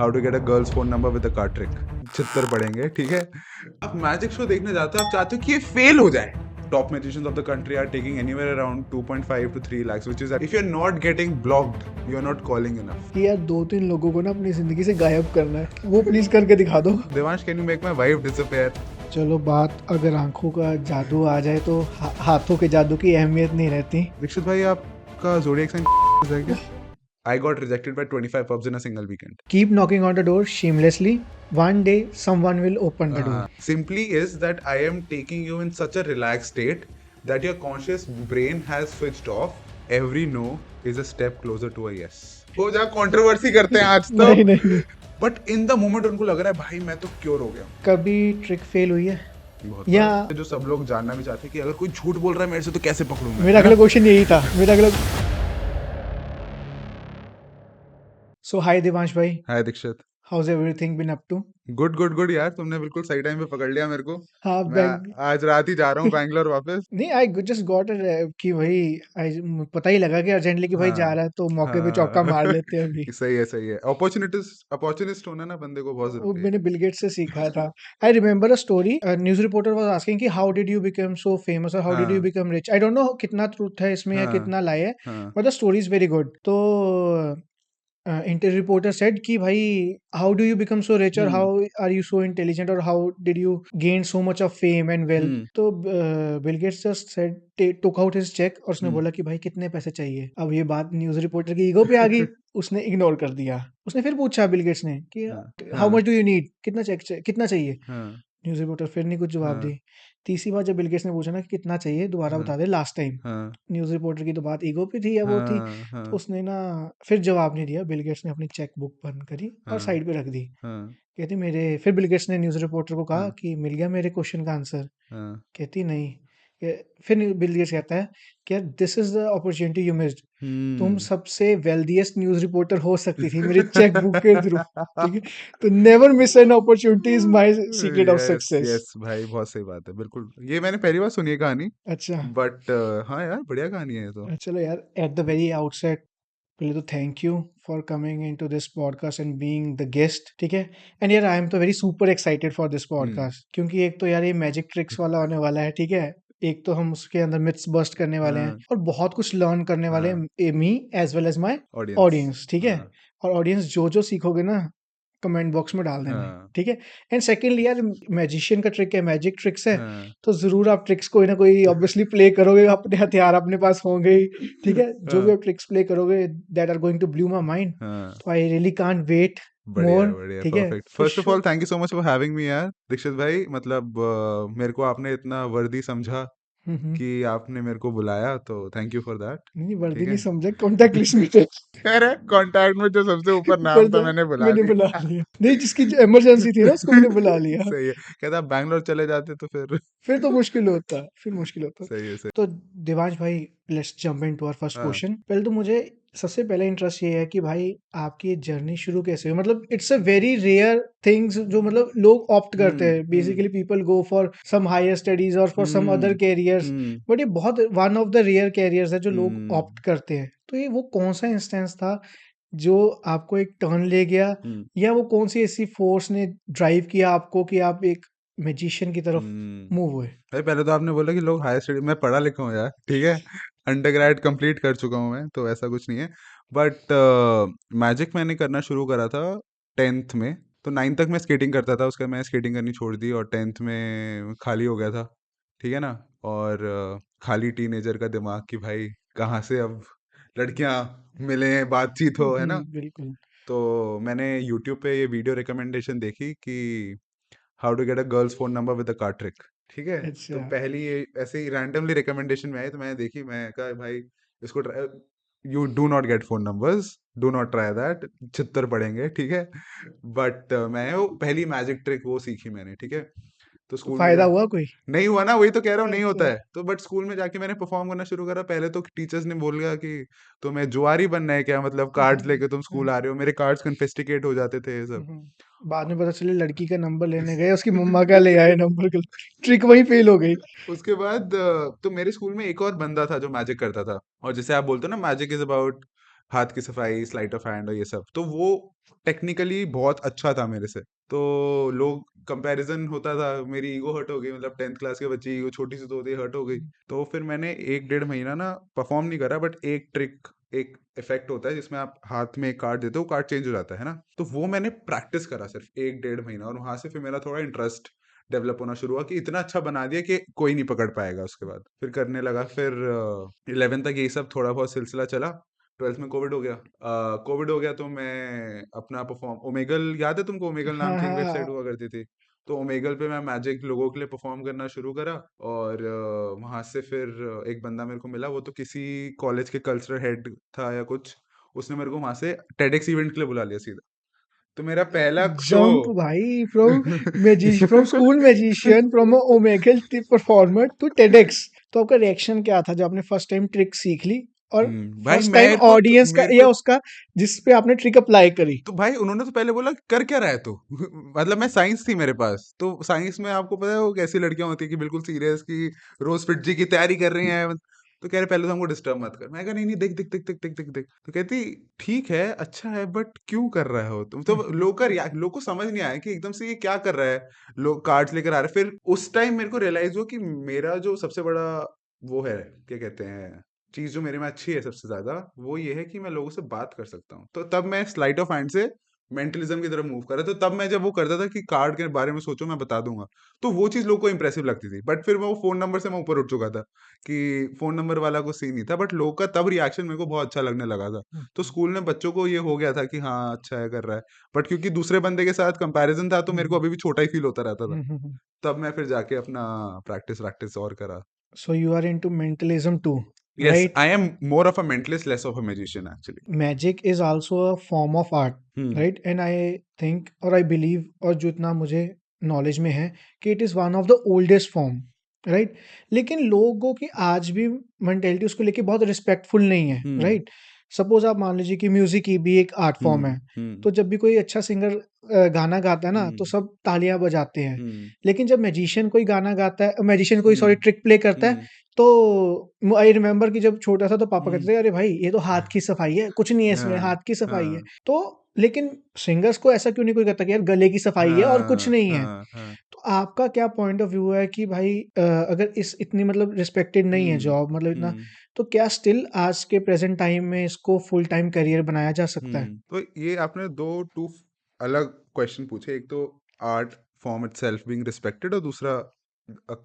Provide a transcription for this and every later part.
How to get a girls phone number with a card trick. छितर पड़ेंगे, ठीक है। आप मैजिक शो देखने जाते हो, आप चाहते हो कि ये फेल हो जाए। Top magicians of the country are taking anywhere around 2.5 to 3 lakhs, which is that if you're not getting blocked, you're not calling enough. कि यार 2-3 लोगों को ना अपनी जिंदगी से गायब करना है, वो प्लीज करके दिखा दो। Devansh, can you make my wife disappear? चलो बात अगर आंखों का जादू आ जाए तो हाथों के जादू की अहमियत नहीं रहती। दीक्षित भाई, आपका zodiac sign है क्या? I got rejected by 25 pubs in a single weekend. Keep knocking on the door shamelessly. One day someone will open the door. Simply is that I am taking you in such a relaxed state that your conscious brain has switched off. Every no is a step closer to a yes. हो जा, controversy करते हैं आज तो। नहीं नहीं नहीं। But in the moment उनको लग रहा है भाई मैं तो क्योर हो गया हूँ। कभी ट्रिक फेल हुई है? बहुत या बार। जो सब लोग जानना भी चाहते हैं कि अगर कोई झूठ बोल रहा है मेरे से तो कैसे पकड़ूं मैं। मेरा अगला क्वेश्चन यही था। सो हाय देवांश भाई, hi Dikshit. How's everything been up to? Good good good यार, तुमने बिल्कुल सही टाइम पे पकड़ लिया मेरे को। हाँ मैं बैंक आज रात ही जा रहा हूँ बैंगलोर वापस। नहीं, आई जस्ट गॉट कि भाई पता ही लगा कि अर्जेंटली कि भाई जा हाँ रहा है तो मौके पे चौका हाँ मार लेते हैं अभी। सही है सही है। अपॉर्चुनिस्ट होना ना बंदे को बहुत वो जरूरी है। मैंने बिल गेट्स से सीखा था। I remember a story, news reporter was asking कि how did you become so famous और हाउ डिड यू हाँ become rich. I don't know कितना ट्रूथ है इसमें या हाँ कितना लाई है, हाँ but the story is very good. तो इंटर रिपोर्टर सेड कि भाई how do you become so rich और hmm how are you so intelligent और how did you gain so much of fame and wealth. Hmm तो Bill Gates just said took out his cheque और उसने हम्म बोला कि भाई कितने पैसे चाहिए। अब ये बात न्यूज रिपोर्टर की ईगो पे आ गई, उसने इग्नोर कर दिया। उसने फिर पूछा बिल गेट्स ने कि हाँ हाउ हाँ मच डू यू नीड, कितना चाहिए। हाँ न्यूज़ रिपोर्टर फिर नहीं कुछ जवाब हाँ दी। तीसरी बार जब बिल गेट्स ने पूछा ना कि कितना चाहिए, दोबारा हाँ बता दे लास्ट टाइम। हाँ न्यूज़ रिपोर्टर की तो बात ईगो पे थी या वो थी, हाँ तो हाँ उसने ना फिर जवाब नहीं दिया। बिल गेट्स ने अपनी चेक बुक बंद करी और हाँ साइड पे रख दी। हाँ कहती मेरे फिर बिल गेट्स ने न्यूज़ रिपोर्टर को कहा हाँ कि मिल गया मेरे क्वेश्चन का आंसर। हाँ कहती नहीं। फिर बिल गेट्स कहता है कि यार this is the opportunity you missed. तुम हम्म सबसे वेल्दीएस्ट न्यूज़ रिपोर्टर हो सकती थी मेरी चेक बुक के थ्रू। ठीक है, तो never miss an opportunity is my secret of yes success. Yes भाई, बहुत सही बात है, बिल्कुल ये मैंने पहली बार सुनी है कहानी। अच्छा। बट हाँ यार, बढ़िया कहानी है ये तो। चलो यार, एट द वेरी आउटसेट पहले तो thank you for coming into this podcast and being the guest. ठीक है, एंड यार आई एम तो very super excited for this hmm podcast, क्योंकि एक तो यार ये मैजिक ट्रिक्स वाला होने वाला है। ठीक है, एक तो हम उसके अंदर मिथ्स बस्ट करने वाले हैं हाँ और बहुत कुछ लर्न करने वाले हाँ हैं, me as well as my audience. Audience. ठीक है, हाँ और ऑडियंस जो जो सीखोगे ना कमेंट बॉक्स में डाल देना। हाँ ठीक है, एंड सेकेंडली यार मैजिशियन का ट्रिक है, मैजिक ट्रिक्स है, हाँ तो जरूर आप ट्रिक्स कोई ना कोई ऑब्वियसली प्ले करोगे, अपने हथियार अपने पास होंगे ही। ठीक है, जो भी हाँ आप ट्रिक्स प्ले करोगे that are going to blow my mind. हाँ तो आई रियली कांट वेट बढ़िया मोर। बढ़िया, ठीक है, perfect. For first of all sure. Thank you so much for having me यार दीक्षित भाई। मतलब मेरे को आपने इतना वर्दी समझा कि आपने मेरे को बुलाया, तो थैंक यू फॉर दैट। नहीं, वर्दी ठीक नहीं है। समझे, कॉन्टैक्ट लिस्ट में थे। अरे कॉन्टैक्ट में जो सबसे ऊपर पर नाम था मैंने बुला मैंने बुला लिया। लिया, नहीं जिसकी इमरजेंसी थी ना उसको मैंने बुला लिया। सही है। कहता आप बैंगलोर चले जाते तो फिर। फिर तो मुश्किल होता, फिर मुश्किल होता। सही है सही। तो देवांश भाई, let's jump into our first हाँ क्वेश्चन। पहले तो मुझे सबसे पहले इंटरेस्ट ये है कि भाई आपकी जर्नी शुरू कैसे हुई। मतलब it's a very rare things जो मतलब लोग ऑप्ट करते हैं, hmm basically people go for some higher studies और for some other hmm careers, hmm but ये बहुत one of the rare careers है जो लोग हम्म ऑप्ट करते हैं। तो ये वो कौन सा इंस्टेंस था जो आपको एक टर्न ले गया, हम्म या वो कौन सी ऐसी फोर्स ने ड्राइव किया आपको कि आप एक मैजिशियन की तरफ मूव हुए? भाई पहले तो आपने बोला कि लोग हायर स्टडी, मैं पढ़ा लिखा हूँ यार, ठीक है। अंडरग्रेड कंप्लीट कर चुका हूँ मैं, तो ऐसा कुछ नहीं है। बट मैजिक मैंने करना शुरू करा था 10th में। तो 9th तक मैं स्केटिंग करता था, उसके बाद मैंने स्केटिंग करनी छोड़ दी और 10th में खाली हो गया था। ठीक है ना। और खाली टीनेजर का दिमाग कि भाई कहाँ से अब लड़कियां मिले, बातचीत हो, है ना। बिल्कुल। तो मैंने यूट्यूब पे ये वीडियो रिकमेंडेशन देखी कि how to get a girls phone number with a card trick. ठीक है। तो अच्छा। पहली ये ऐसे ही रैंडमली रिकमेंडेशन में आई, तो मैंने देखी, मैं कहा भाई इसको you do not get phone numbers, do not try that, छितर पड़ेंगे, ठीक है। बट मैं वो पहली मैजिक ट्रिक वो सीखी मैंने, ठीक है। तो तो स्कूल में फायदा जा हुआ कोई? नहीं हुआ ना, वही तो कह रहा हूँ, नहीं होता अच्छा। है। तो बट स्कूल में जाके मैंने परफॉर्म करना शुरू करा। पहले तो टीचर्स ने बोल गया कि तुम्हें जुआरी बनना है क्या, मतलब कार्ड्स लेके तुम स्कूल आ रहे हो। मेरे कार्ड्स कन्फिस्टिकेट हो जाते थे ये सब। बाद में पता चले लड़की का नंबर लेने गए, उसकी मम्मा का ले आए नंबर का, ट्रिक वही फेल हो गई। उसके बाद तो मेरे स्कूल में एक और बंदा था जो मैजिक करता था। और जैसे आप बोलते हो ना, मैजिक इज अबाउट हाथ की सफाई, स्लाइट ऑफ हैंड और ये सब, तो वो टेक्निकली बहुत अच्छा था मेरे से। तो लोग कंपैरिजन होता था, मेरी ईगो हर्ट हो गई, मतलब 10th क्लास के बच्चे ईगो छोटी सी तो होती है, हर्ट हो गई। तो फिर मैंने 1 डेढ़ महीना ना परफॉर्म नहीं करा, बट एक ट्रिक, एक इफेक्ट होता है जिसमें आप हाथ में एक कार्ड देते हो, कार्ड चेंज हो जाता है ना, तो वो मैंने प्रैक्टिस करा सिर्फ 1 डेढ़ महीना, और वहां से फिर मेरा थोड़ा इंटरेस्ट डेवलप होना शुरू हुआ कि इतना अच्छा बना दिया कि कोई नहीं पकड़ पाएगा। उसके बाद फिर करने लगा, फिर 11 तक यही सब थोड़ा बहुत सिलसिला चला। 12th में कोविड हो गया। कोविड हो गया तो मैं अपना परफॉर्म, ओमेगल याद है तुमको, ओमेगल नाम हाँ की एक हाँ वेबसाइट हाँ। हुआ करती थी। तो ओमेगल पे मैं मैजिक लोगों के लिए परफॉर्म करना शुरू करा, और वहां से फिर एक बंदा मेरे को मिला, वो तो किसी कॉलेज के कल्चरल हेड था या कुछ, उसने मेरे को वहां से टेडेक्स इवेंट के लिए बुला लिया सीधा। तो मेरा पहला शो जंप भाई, from school magician, from Omegle performer to TEDx. तो आपका रिएक्शन क्या था जब आपने फर्स्ट टाइम ट्रिक सीख ली, और भाई फर्स्ट टाइम मेरे को तो ऑडियंस का मेरे को या उसका जिस पे आपने ट्रिक अप्लाई करी? तो भाई उन्होंने तो पहले बोला कर क्या रहा है तू मतलब मैं साइंस थी मेरे पास, तो साइंस में आपको पता है वो कैसी लड़कियां होती है कि बिल्कुल सीरियस की, रोज फिट जी की तैयारी कर रही हैं। तो कह रहे पहले तो हमको डिस्टर्ब मत कर। मैं कहा नहीं नहीं, देख देख देख देख देख देख देख। तो कहती ठीक है अच्छा है, बट क्यों कर रहे हो तुम? तो लोग को समझ नहीं आया कि एकदम से ये क्या कर रहा है, लोग कार्ड्स लेकर आ रहे हैं। फिर उस टाइम मेरे को रियलाइज हुआ कि मेरा जो सबसे बड़ा वो है, क्या कहते हैं, चीज जो मेरे में अच्छी है सबसे ज्यादा, वो ये है कि मैं लोगों से बात कर सकता हूँ। तो तब मैं स्लाइट ऑफ हैंड से मेंटलिज्म की तरफ मूव कर रहा था। तो तब मैं जब वो करता था कि कार्ड के बारे में सोचो मैं बता दूंगा, तो वो चीज लोगों को इंप्रेसिव लगती थी। बट फिर वो फोन नंबर से मैं ऊपर उठ चुका था कि फोन नंबर वाला को सीन नहीं था, बट लोग का तब रिएक्शन मेरे को बहुत अच्छा लगने लगा था। तो स्कूल में बच्चों को ये हो गया था कि हाँ अच्छा है, कर रहा है। बट क्योंकि दूसरे बंदे के साथ कंपैरिजन था, तो मेरे को अभी भी छोटा ही फील होता रहता था। तब मैं फिर जाके अपना प्रैक्टिस प्रैक्टिस और करा। So you are into mentalism too, yes, right? I am more of a mentalist, less of a magician actually. Magic is also a form of art, hmm. right? And I think और I believe और जो इतना मुझे knowledge में है कि it is one of the oldest form, right? लेकिन लोगों की आज भी मेंटेलिटी उसको लेके बहुत रिस्पेक्टफुल नहीं है, हम्म। right? सपोज आप मान लीजिए कि म्यूजिक की भी एक आर्ट फॉर्म हम्म। है, हम्म। तो जब भी कोई अच्छा सिंगर गाना गाता है ना तो हम्म। सब तालियां बजाते हैं। हम्म। लेकिन जब मैजिशियन कोई गाना गाता है, मैजिशियन कोई सॉरी हम्म। ट्रिक प्ले करता है, हम्म। तो आई रिमेम्बर कि जब छोटा था तो पापा कहते हम्म। थे अरे भाई ये तो हाथ की सफाई है, कुछ नहीं है इसमें, हाँ। हाथ की सफाई है। हाँ। तो लेकिन सिंगर्स को ऐसा क्यों नहीं कोई कहता कि यार गले की सफाई है और कुछ हाँ। नहीं है? हाँ। हाँ। तो आपका क्या पॉइंट ऑफ व्यू है कि भाई अगर इस इतनी मतलब रिस्पेक्टेड नहीं है हम्म। जॉब, मतलब इतना, हम्म। तो क्या स्टिल आज के प्रेजेंट टाइम में इसको फुल टाइम करियर बनाया जा सकता है? तो ये आपने दो टू अलग क्वेश्चन पूछे। एक तो art form itself being respected, और दूसरा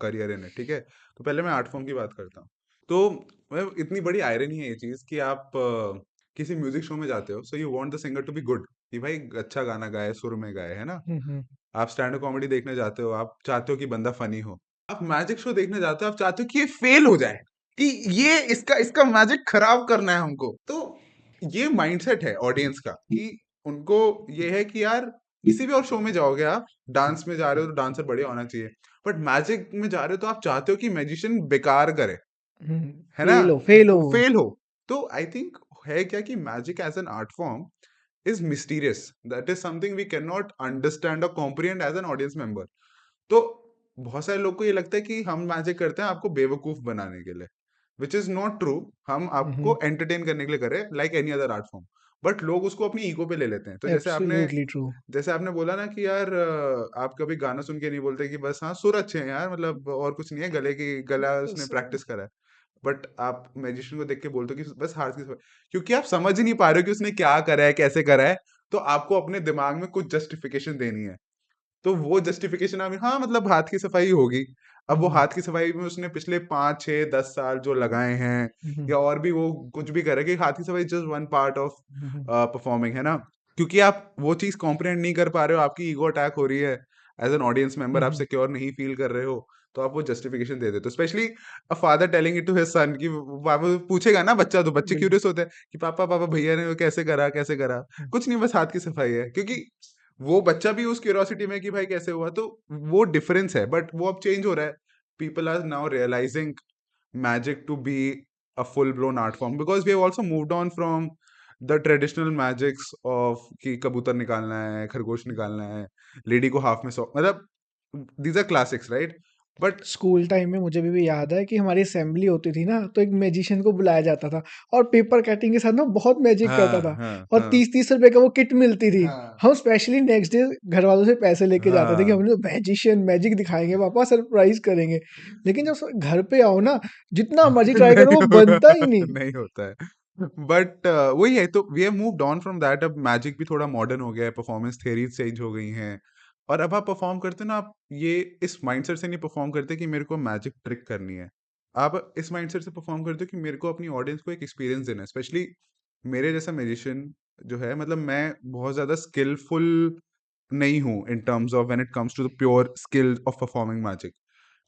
करियर इन इट, ठीक है। तो पहले मैं आर्ट फॉर्म की बात करता हूँ। तो इतनी बड़ी आयरनी है ये चीज कि आप किसी म्यूजिक शो में जाते हो, so you want the singer to be good, कि भाई अच्छा गाना गाए, सुर में गाए, है ना। हम्म। आप स्टैंड अप कॉमेडी देखने जाते हो, आप चाहते हो कि बंदा फनी हो। आप मैजिक शो देखने जाते हो, आप चाहते हो कि ये फेल हो जाए, कि ये इसका इसका मैजिक खराब करना है हमको। तो ये माइंडसेट है ऑडियंस का कि उनको ये है कि यार किसी भी और शो में जाओगे आप, डांस में जा रहे हो तो डांसर बढ़िया होना चाहिए, बट मैजिक में जा रहे हो तो आप चाहते हो कि मैजिशियन बेकार करे, है ना, फेल हो वो। फेल हो। तो आई थिंक है क्या कि magic as an art form is mysterious. That is something we cannot understand or comprehend as an audience member. तो बहुत सारे लोग को ये लगता है कि हम मैजिक करते हैं आपको बेवकूफ बनाने के लिए, विच इज नॉट ट्रू। हम आपको एंटरटेन करने के लिए करें, like any other art form. But लोग उसको अपनी ईगो पे ले लेते हैं। तो एब्सोल्युटली ट्रू। जैसे आपने बोला ना कि यार आप कभी गाना सुन के नहीं बोलते कि बस हाँ सुर अच्छे हैं यार, मतलब और कुछ नहीं है, गला उसने प्रैक्टिस करा है। बट आप मैजिशियन को देख के बोलते हो कि बस हाथ की सफाई, क्योंकि आप समझ ही नहीं पा रहे हो कि उसने क्या करा है, कैसे करा है। तो आपको अपने दिमाग में कुछ जस्टिफिकेशन देनी है। तो वो जस्टिफिकेशन आप, हाँ मतलब हाथ की सफाई होगी। अब वो हाथ की सफाई में उसने पिछले 5 6 10 साल जो लगाए हैं, या और भी वो कुछ भी करे, कि हाथ की सफाई just one part of performing, है ना। क्योंकि आप वो चीज कॉम्प्रिहेंड नहीं कर पा रहे हो, आपकी ईगो अटैक हो रही है, एज एन ऑडियंस मेंबर आप सिक्योर नहीं फील कर रहे हो, तो आप वो जस्टिफिकेशन दे देते हो। Specially a father telling it to his son, कि पापा पूछेगा ना बच्चा, तो बच्चे बिल्कुल। क्यूरियस होते हैं कि पापा पापा भैया ने वो कैसे करा, कैसे करा। कुछ नहीं, बस हाथ की सफाई है, क्योंकि वो बच्चा भी उस क्यूरियोसिटी में कि भाई कैसे हुआ। तो वो डिफरेंस है, बट वो अब चेंज हो रहा है। People are now realising magic to be a full blown art form, because we have also moved on from the traditional magics of कि कबूतर निकालना है, खरगोश निकालना है, लेडी को हाफ में सौ, मतलब these are classics, right. But school time में मुझे भी याद है कि हमारी असेंबली होती थी ना, तो एक मैजिशियन को बुलाया जाता था और पेपर कटिंग के साथ ना बहुत मैजिक करता हाँ था हाँ और हाँ 30-30 रुपए का वो किट मिलती थी। हाँ हम स्पेशली नेक्स्ट डे घर वालों से पैसे लेके जाते थे कि हाँ हमने मैजिशियन मैजिक दिखाएंगे, पापा सरप्राइज करेंगे। लेकिन जब घर पे आओ ना, जितना मर्जी ट्राई करो नहीं वो बनता ही नहीं। नहीं होता है। बट वही है, तो we have moved on from that. अब मैजिक भी थोड़ा मॉडर्न हो गया है, परफॉर्मेंस थ्योरीज चेंज हो गई हैं। और अब आप परफॉर्म करते हो ना, आप ये इस माइंडसेट से नहीं परफॉर्म करते कि मेरे को मैजिक ट्रिक करनी है। आप इस माइंडसेट से परफॉर्म करते हो कि मेरे को अपनी ऑडियंस को एक एक्सपीरियंस देना है। स्पेशली मेरे जैसा म्यूजिशियन जो है, मतलब मैं बहुत ज्यादा स्किलफुल नहीं हूँ in terms of when it comes to the pure skill of performing magic.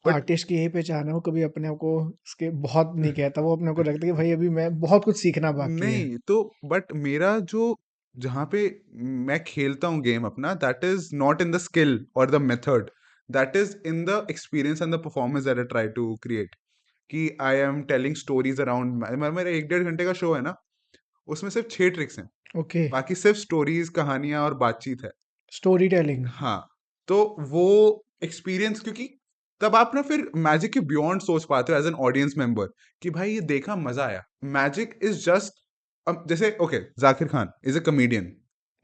But artist की यही पहचान है, वो कभी अपने आप को उसके बहुत नहीं कहता, वो अपने आप को रखता है कि भाई अभी मैं बहुत कुछ सीखना बाकी है। नहीं तो, बट मेरा जो, जहाँ पे मैं खेलता हूँ गेम अपना, that is not in the skill और the method, that is in the experience and the performance that I try to create. कि I am telling stories around, मेरा 1 डेढ़ घंटे का शो है ना, उसमें सिर्फ 6 ट्रिक्स हैं। ओके, बाकी सिर्फ स्टोरीज, कहानियां और बातचीत है। Story telling. हाँ, तो वो एक्सपीरियंस, क्योंकि तब आप ना फिर मैजिक के बियॉन्ड सोच पाते हो एज एन ऑडियंस मेंबर, कि भाई ये देखा, मजा आया। मैजिक इज जस्ट, अब जैसे okay, Zakir Khan is a comedian,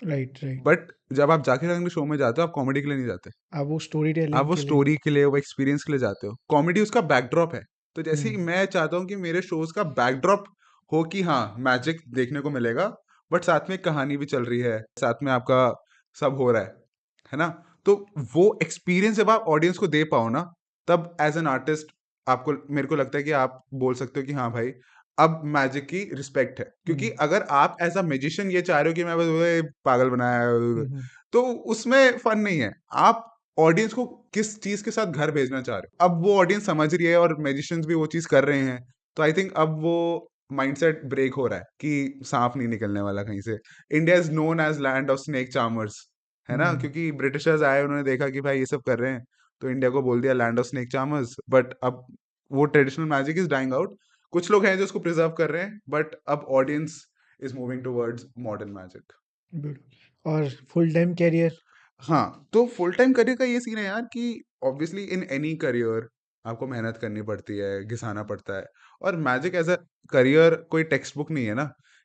right, right. But जब आप जाकिर खान के शो में जाते हो, आप कॉमेडी के लिए नहीं जाते। अब वो स्टोरी आप टेलिंग वो के लिए। स्टोरी के लिए, वो एक्सपीरियंस के लिए जाते हो। कॉमेडी उसका बैकड्रॉप है। तो जैसे ही हुँ, मैं चाहता हूँ कि मेरे शोज का बैकड्रॉप हो कि हाँ, मैजिक देखने को मिलेगा, बट साथ में एक कहानी भी चल रही है, साथ में आपका सब हो रहा है ना? तो वो एक्सपीरियंस जब आप ऑडियंस को दे पाओ ना, तब एज एन आर्टिस्ट आपको, मेरे को लगता है कि आप बोल सकते हो कि हाँ भाई, अब मैजिक की रिस्पेक्ट है। हुँ, क्योंकि अगर आप एज अ मैजिशियन ये चाह रहे हो कि मैं बस "ओए, पागल बनाया है", हुँ, हुँ, तो उसमें फन नहीं है। आप ऑडियंस को किस चीज के साथ घर भेजना चाह रहे हो, अब वो ऑडियंस समझ रही है और मैजिशियंस भी वो चीज कर रहे हैं। तो आई थिंक अब वो माइंडसेट ब्रेक हो रहा है कि सांप नहीं निकलने वाला कहीं से। India is known as land of snake charmers, है ना? हुँ, क्योंकि ब्रिटिशर्स आए, उन्होंने देखा कि भाई ये सब कर रहे हैं, तो इंडिया को बोल दिया land of snake charmers. But अब वो traditional magic is dying out. कुछ लोग हैं जो उसको प्रिजर्व कर रहे हैं, बट अब audience is moving towards modern magic. बिल्कुल। और फुल टाइम करियर? हाँ, तो फुल टाइम करियर का ये सीन है यार कि ऑब्वियसली इन एनी करियर आपको मेहनत करनी पड़ती है, घिसाना पड़ता है। और मैजिक एज अ करियर कोई टेक्स्ट बुक नहीं है ना,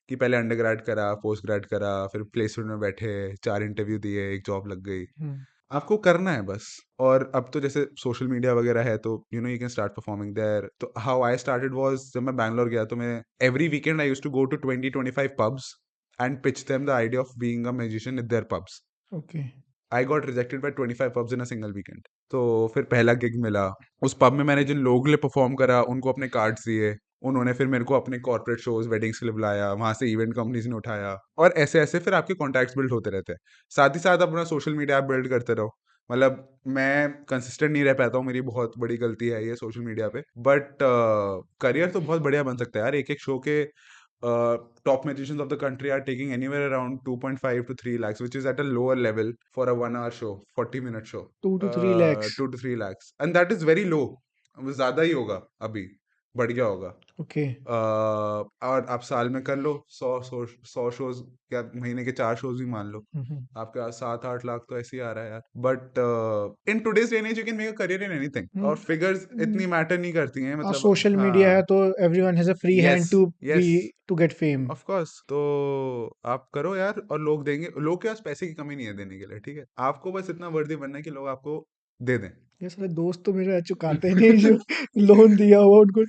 कि पहले अंडर ग्रेड करा, पोस्ट ग्रेड करा, फिर प्लेसमेंट में बैठे, 4 इंटरव्यू दिए, एक जॉब लग गई। हुँ, आपको करना है बस। और अब तो जैसे सोशल मीडिया वगैरह है, तो you can start performing there. तो हाउ आई स्टार्टेड वाज, जब मैं बैंगलोर गया तो मैं every weekend I used to go to 20-25 pubs and pitch them the idea of being a musician in their pubs. Okay. I got rejected by 25 pubs in a single weekend. तो फिर पहला gig मिला, उस pub में मैंने जिन लोगों के लिए परफॉर्म करा, उनको अपने कार्ड्स दिए। उन्होंने फिर मेरे को अपने कॉर्पोरेट शोज, वेडिंग्स के लिए बुलाया, वहां से इवेंट कंपनीज ने उठाया। और ऐसे ऐसे फिर आपके कॉन्टैक्ट्स बिल्ड होते रहते हैं। साथ ही साथ अपना सोशल मीडिया आप बिल्ड करते रहो। मतलब मैं कंसिस्टेंट नहीं रह पाता हूँ, मेरी बहुत बड़ी गलती है ये सोशल मीडिया पे। बट करियर तो बहुत बढ़िया बन सकता है यार। एक एक शो के top musicians of the country are taking anywhere around 2.5 to 3 lakhs, which is at a lower level for a 1 hour show, 40-minute show. 2 to 3 lakhs। 2 to 3 lakhs. And that is very low. वो ज़्यादा ही होगा अभी, बढ़ गया होगा। Okay. और आप साल में कर लो 100 शोज, या महीने के 4 शोज भी मान लो, हुँ, हुँ, आपके पास 7-8 लाख तो ऐसे ही आ रहा है यार। But in today's day and as you can make a career in anything, हुँ, और फिगर्स हुँ, इतनी मैटर नहीं करती हैं, और मतलब सोशल मीडिया है हाँ। तो everyone has a free yes, hand to be yes, to get fame. Of course. तो आप करो यार, और लोग देंगे। लोग के पास पैसे की कमी नहीं है देने के लिए, ठीक है? आपको बस इतना वर्दी बनना है कि लोग आपको दे दें। ये सारे दोस्त तो मेरे चुकाते ही नहीं जो लोन दिया हुआ उनको।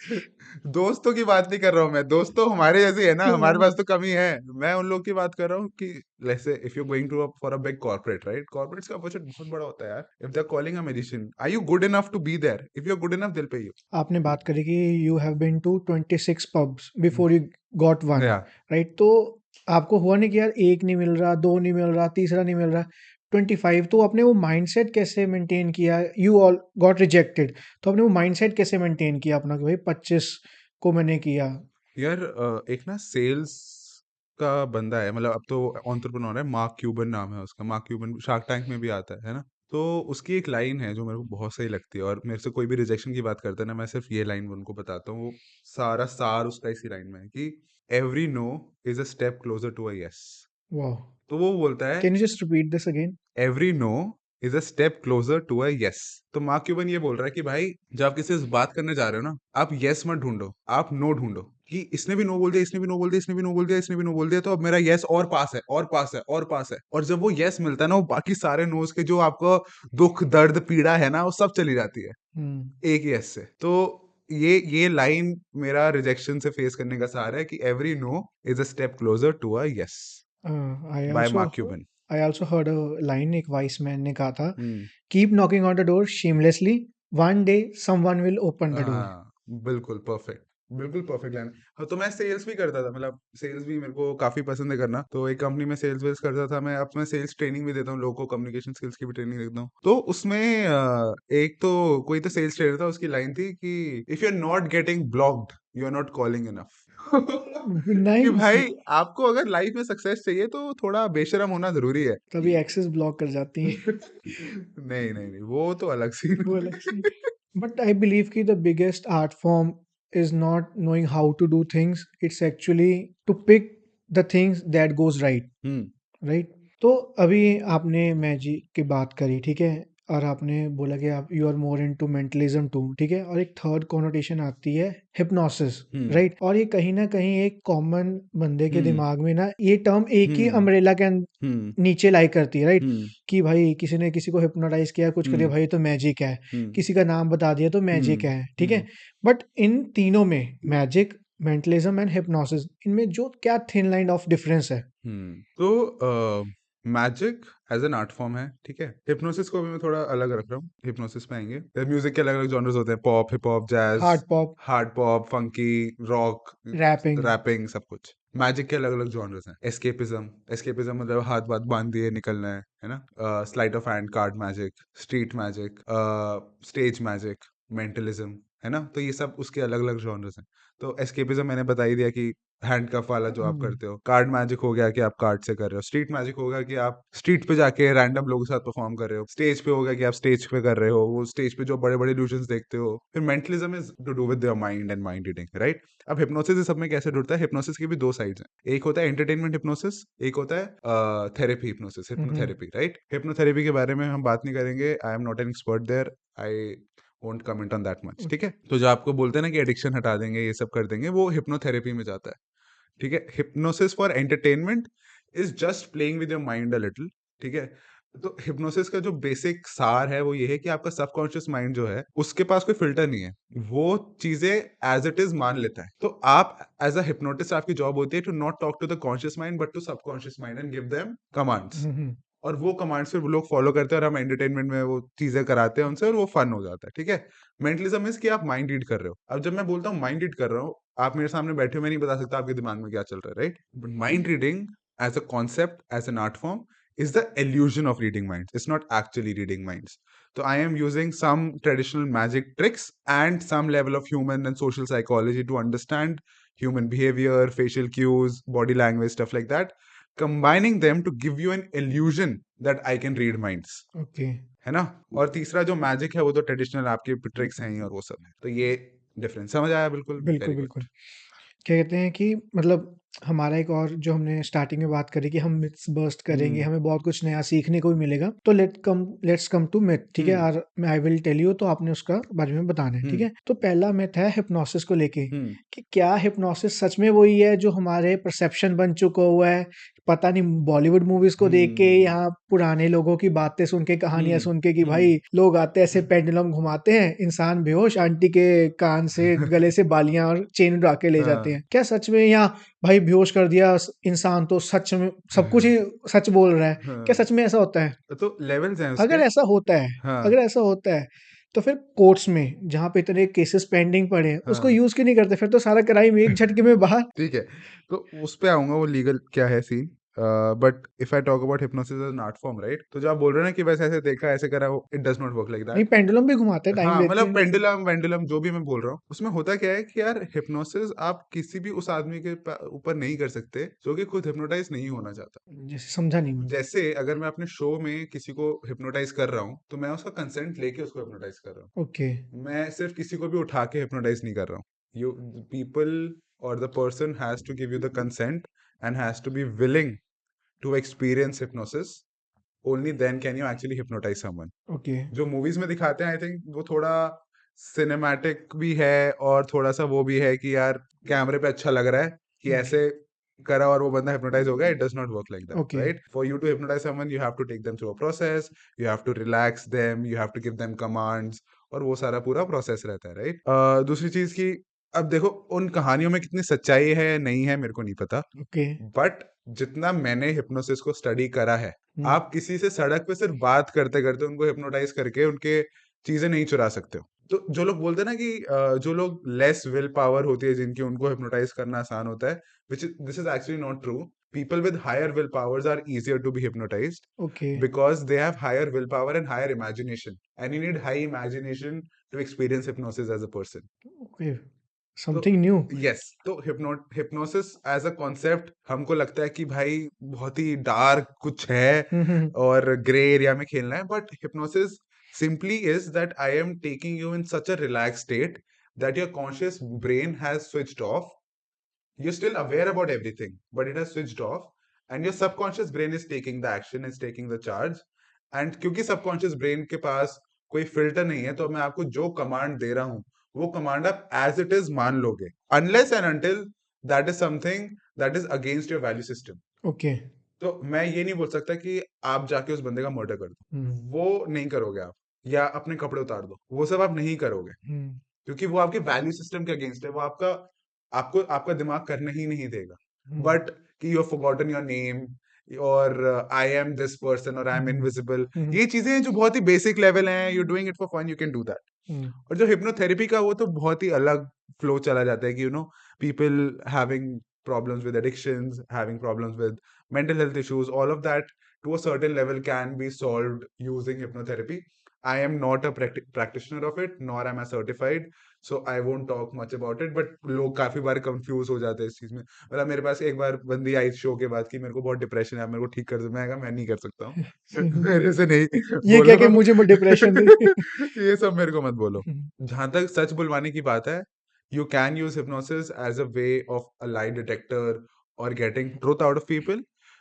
दोस्तों की बात नहीं कर रहा हूँ मैं, दोस्त तो हमारे जैसे ही है ना, हमारे हाँ, पास तो कमी है। मैं उन लोग की बात कर रहा हूँ कि जैसे if you going to for a big corporate, right? Corporates का बजट बहुत बड़ा होता है यार। If they are calling a musician, are you good enough to be there? If you are good enough, they will pay you. आपने बात करी कि you have been to 26 pubs before you got one, या right? तो आपको हुआ नहीं कि यार 1 नहीं मिल रहा, 2 नहीं मिल रहा, तीसरा नहीं मिल रहा, 25, तो आपने वो माइंडसेट कैसे मेंटेन किया? यू ऑल गॉट रिजेक्टेड, तो आपने वो माइंडसेट कैसे मेंटेन किया अपना कि भाई 25 को मैंने किया? यार एक ना सेल्स का बंदा है, मतलब अब तो एंटरप्रेन्योर है, मार्क क्यूबन नाम है उसका। मार्क क्यूबन शार्क टैंक में भी आता है ना? तो उसकी एक लाइन है जो मेरे को बहुत सही लगती है, और मेरे से कोई भी रिजेक्शन की बात करता है ना, मैं सिर्फ ये लाइन उनको बताता हूँ। वो सारा सार उसका इसी लाइन में है कि every no is a step closer to a yes. वाह! तो वो बोलता है can you just repeat this again? Every no is a step closer to a yes. तो मार्क क्यूबन ये बोल रहा है कि भाई जब आप किसी से बात करने जा रहे हो ना, आप यस मत ढूंढो, आप नो ढूंढो कि इसने भी नो बोल दिया, इसने भी नो बोल दिया, इसने भी नो बोल दिया, इसने भी नो बोल दिया, तो अब मेरा यस और पास है और पास है और पास है। और जब वो यस मिलता है ना, वो बाकी सारे नोज के जो आपको दुख दर्द पीड़ा है ना, वो सब चली जाती है हम्म। एक यस से। तो ये लाइन मेरा रिजेक्शन से फेस करने का सहारा है कि every no is a step closer to a yes, I by also Mark Cuban. I also heard a line, एक वाइस मैन ने कहा था, hmm. Keep knocking on the door shamelessly, one day someone will open the door. हाँ, बिल्कुल perfect, बिल्कुल perfect line. हाँ, तो मैं सेल्स भी करता था, मतलब सेल्स भी मेरे को काफी पसंद है करना। तो एक कंपनी में सेल्स वेल्स करता था मैं। अब मैं सेल्स ट्रेनिंग भी देता हूँ लोगों को, कम्युनिकेशन स्किल्स की भी ट्रेनिंग देता हूँ। तो उसमें एक तो कोई तो सेल्स ट्रेनर था, उसकी लाइन थी कि if you are not getting blocked, you are not calling enough. कि नाइस। भाई आपको अगर लाइफ में सक्सेस चाहिए तो थोड़ा बेशरम होना जरूरी है तभी कि एक्सेस ब्लॉक कर जाती है। नहीं नहीं नहीं, वो तो अलग सीन। वो अलग सी। बट आई बिलीव कि the biggest art form is not knowing how to do things, it's actually to pick the things that goes right. Hmm. Right. तो अभी आपने मैजिक की बात करी, ठीक है, और आपने बोला कि आप you are more into mentalism too, ठीक है, और एक थर्ड कॉनोटेशन आती है हिप्नोसिस। हम्म। राइट। और ये कहीं ना कहीं एक कॉमन बंदे के हम्म। दिमाग में ना ये टर्म एक ही हम्म। अम्ब्रेला के हम्म। नीचे लाई करती है। राइट। हम्म। कि भाई किसी ने किसी को हिप्नोटाइज किया, कुछ कर दिया, हम्म। भाई ये तो मैजिक है। हम्म। किसी का नाम बता दिया तो मैजिक हम्म। है, ठीक है। हम्म। बट इन तीनों में मैजिक, मेंटलिज्म एंड हिप्नोसिस, इनमें जो क्या थिन लाइन ऑफ डिफरेंस है? तो magic as an art form है, ठीक है। हिप्नोसिस को भी मैं थोड़ा अलग रख रहा हूँ। हिप्नोसिस में आएंगे, म्यूजिक के अलग अलग जॉनर्स होते हैं, pop, hip hop, jazz, hard pop, hard pop, funky, rock, rapping. Rapping, सब कुछ। मैजिक के अलग अलग जॉनर्स हैं। एस्केपिज्म, एस्केपिज्म मतलब हाथ बात बांध दिए निकलना है ना। Slight of hand, card magic, street magic, stage magic, mentalism, है ना। तो ये सब उसके अलग अलग जॉनर्स हैं। तो एस्केपिज्म मैंने बता ही दिया कि हैंड कफ वाला जो आप हम्म। करते हो। कार्ड मैजिक हो गया कि आप कार्ड से कर रहे हो। स्ट्रीट मैजिक होगा कि आप स्ट्रीट पे जाके रैंडम लोगों के साथ परफॉर्म कर रहे हो। स्टेज पे होगा कि आप स्टेज पे कर रहे हो, वो स्टेज पे जो बड़े बड़े इल्यूजन्स देखते हो। फिर mentalism is to do with your mind and mind reading, right. अब हिप्नोसिस इस सब में कैसे जुड़ता है? हिप्नोसिस की भी दो साइड्स हैं। एक होता है एंटरटेनमेंट हिप्नोसिस, एक होता है therapy hypnosis, hmm. Hypnotherapy, right. Hypnotherapy के बारे में हम बात नहीं करेंगे, I am not an expert there, I won't comment on that much, ठीक है। तो जो आपको बोलते हैं ना कि एडिक्शन हटा देंगे, ये सब कर देंगे, वो हिप्नोथेरेपी में जाता है, ठीक है। Hypnosis for entertainment is just playing with your mind a little, ठीक है। तो हिप्नोसिस का जो बेसिक सार है वो ये है कि आपका सबकॉन्शियस माइंड जो है उसके पास कोई फिल्टर नहीं है, वो चीजें एज इट इज मान लेता है। तो आप एज अ हिप्नोटिस्ट, आपकी जॉब होती है to not talk to the conscious mind but to subconscious mind and give them commands. Hmm. और वो कमांड्स फिर वो लोग फॉलो करते हैं और हम एंटरटेनमेंट में वो चीजें कराते हैं उनसे और वो फन हो जाता है, ठीक है। मेंटलिज्म इज कि आप माइंड रीड कर रहे हो। अब जब मैं बोलता हूँ माइंड रीड कर रहा हूँ, आप मेरे सामने बैठे हो, मैं नहीं बता सकता आपके दिमाग में क्या चल रहा है, right. But mind reading as a concept, as an art form, is the illusion of reading minds. It's not actually reading minds. So I am using some traditional magic tricks and some level of human and social psychology to understand human behavior, facial cues, body language, stuff like that, combining them to give you an illusion that I can read minds. Okay. है ना। और तीसरा जो magic है वो तो traditional आपके tricks हैं ही और वो सब है। तो ये डिफरेंस समझ आया? बिल्कुल, बिल्कुल, वेरी बिल्कुल। गुड। क्या कहते हैं कि मतलब हमारा एक और जो हमने स्टार्टिंग में बात करी कि हम मिथ्स बस्ट करेंगे, हम्म। हमें बहुत कुछ नया सीखने को भी मिलेगा। तो लेट्स कम टू मिथ, ठीक है? हम्म। और मैं आई विल टेल यू, तो आपने उसका बारे में बताना है, ठीक हम्म। है? तो पहला मिथ है हिप्नोसिस को लेके, हम्म। कि क्या हिप्नोसिस सच में वही है जो हमारे परसेप्शन बन चुका हुआ है? पता नहीं, बॉलीवुड मूवीज़ को देख के हम्म। या पुराने लोगों की बातें सुन के, कहानियाँ हम्म। सुन के कि हम्म। भाई लोग आते हैं ऐसे पेंडुलम घुमाते हैं, इंसान बेहोश, आंटी के कान से गले से बालियाँ और चेन उड़ा के ले जाते हाँ। हैं। क्या सच में, या भाई बेहोश कर दिया इंसान तो सच में सब कुछ ही सच बोल रहा है? क्या हाँ, सच में ऐसा होता है? तो लेवल्स हैं उसके। अगर ऐसा होता है, हाँ। अगर ऐसा होता है, तो फिर कोर्ट्स में जहाँ पे इतने केसेस पेंडिंग पड़े हैं, उसको हाँ, यूज़ क्यों नहीं करते? फिर तो सारा क्राइम एक झटके में बाहर। ठीक है। तो उस पे आऊंगा, वो लीगल क्या है scene. But if I talk about hypnosis as an art form, right, तो जो आप बोल रहे हैं ना कि वैसे ऐसे देखा, ऐसे करा, it does not work like नहीं, दैट। पेंडुलम भी घुमाते हैं, टाइम हाँ, देखते मतलब हैं। पेंडुलम वेंडुलम जो भी मैं बोल रहा हूँ, उसमें होता क्या है कि यार हिप्नोसिस आप किसी भी उस आदमी के ऊपर नहीं कर सकते जो कि खुद हिप्नोटाइज नहीं होना चाहता। जैसे समझा नहीं मैं। जैसे अगर मैं अपने शो में किसी को हिप्नोटाइज कर रहा हूँ तो मैं उसका कंसेंट लेके उसको हिप्नोटाइज कर रहा ओके। हूँ, मैं सिर्फ किसी को भी उठा के हिप्नोटाइज नहीं कर रहा हूँ। यू पीपल और the person has to give you the consent and has to be willing to experience hypnosis only then can you actually hypnotise someone. Okay. जो मूवीज में दिखाते हैं आई थिंक वो थोड़ा सिनेमैटिक भी है और थोड़ा सा वो भी है कि यार कैमरे पे अच्छा लग रहा है कि हुँ, ऐसे करा और वो बंदा हिप्नोटाइज हो गया। It does not work like that, okay, right? For you to hypnotise someone you have to take them through a process, you have to relax them, you have to give them commands, और वो सारा पूरा process रहता है, right? दूसरी चीज की, अब देखो उन कहानियों में कितनी सच्चाई है नहीं है मेरे को नहीं पता, ओके। बट जितना मैंने हिप्नोसिस को स्टडी करा है, हुँ, आप किसी से सड़क पे सिर्फ बात करते करते उनको हिप्नोटाइज करके उनके चीजें नहीं चुरा सकते हो। तो जो लोग बोलते हैं ना कि जो लोग लेस विल पावर होती है जिनकी, उनको हिप्नोटाइज करना आसान होता है, which is this is actually not true. People with higher will powers are easier to be hypnotised okay, because they have higher willpower and higher imagination, and you need high imagination to experience hypnosis as a person. Okay. तो something new. Yes, तो hypnosis as a concept हमको लगता है कि भाई बहुत ही dark कुछ है हुँ, हुँ, हुँ। और ग्रे एरिया में खेलना है, but hypnosis simply is that I am taking you in such a relaxed state that your conscious brain has switched off. You're still aware about everything, but it has switched off, and your subconscious brain is taking the action, is taking the charge. And क्योंकि subconscious brain के पास कोई filter नहीं है, तो मैं आपको जो command दे रहा हूं वो कमांड आप एज इट इज मान लोगे, unless and until that is something that is against your value system. Okay. तो मैं ये नहीं बोल सकता कि आप जाके उस बंदे का मर्डर कर हुँ, दो, वो नहीं करोगे आप, या अपने कपड़े उतार दो, वो सब आप नहीं करोगे, हुँ, क्योंकि वो आपके वैल्यू सिस्टम के अगेंस्ट है, वो आपका आपको आपका दिमाग करने ही नहीं देगा। हुँ, बट कि you have forgotten your name, और आई एम दिस पर्सन, और आई हुँ, एम हुँ, इनविजिबल, हुँ, ये चीजें हैं जो बहुत ही बेसिक लेवल हैं, you doing it for fun, you can do that. Hmm, और जो हिप्नोथेरेपी का वो तो बहुत ही अलग फ्लो चला जाता है कि people having problems with addictions, having problems with mental health issues, all of that to a certain level can be solved using hypnotherapy. I am not a practitioner of it, nor am I certified, so I won't talk much about it. But लोग काफी बार confuse हो जाते हैं इस चीज में। मतलब मेरे पास एक बार बंदी आई शो के बाद कि मेरे को बहुत डिप्रेशन है, आप मेरे को ठीक कर दो, मैं कहा मैं नहीं कर सकता हूँ। मेरे से नहीं ये कह बोलो। के मुझे म डिप्रेशन नहीं। ये सब मेरे को मत बोलो। हुँ, जहां तक सच बुलवाने की बात है, you can use hypnosis as a way of a lie detector or getting truth out of people.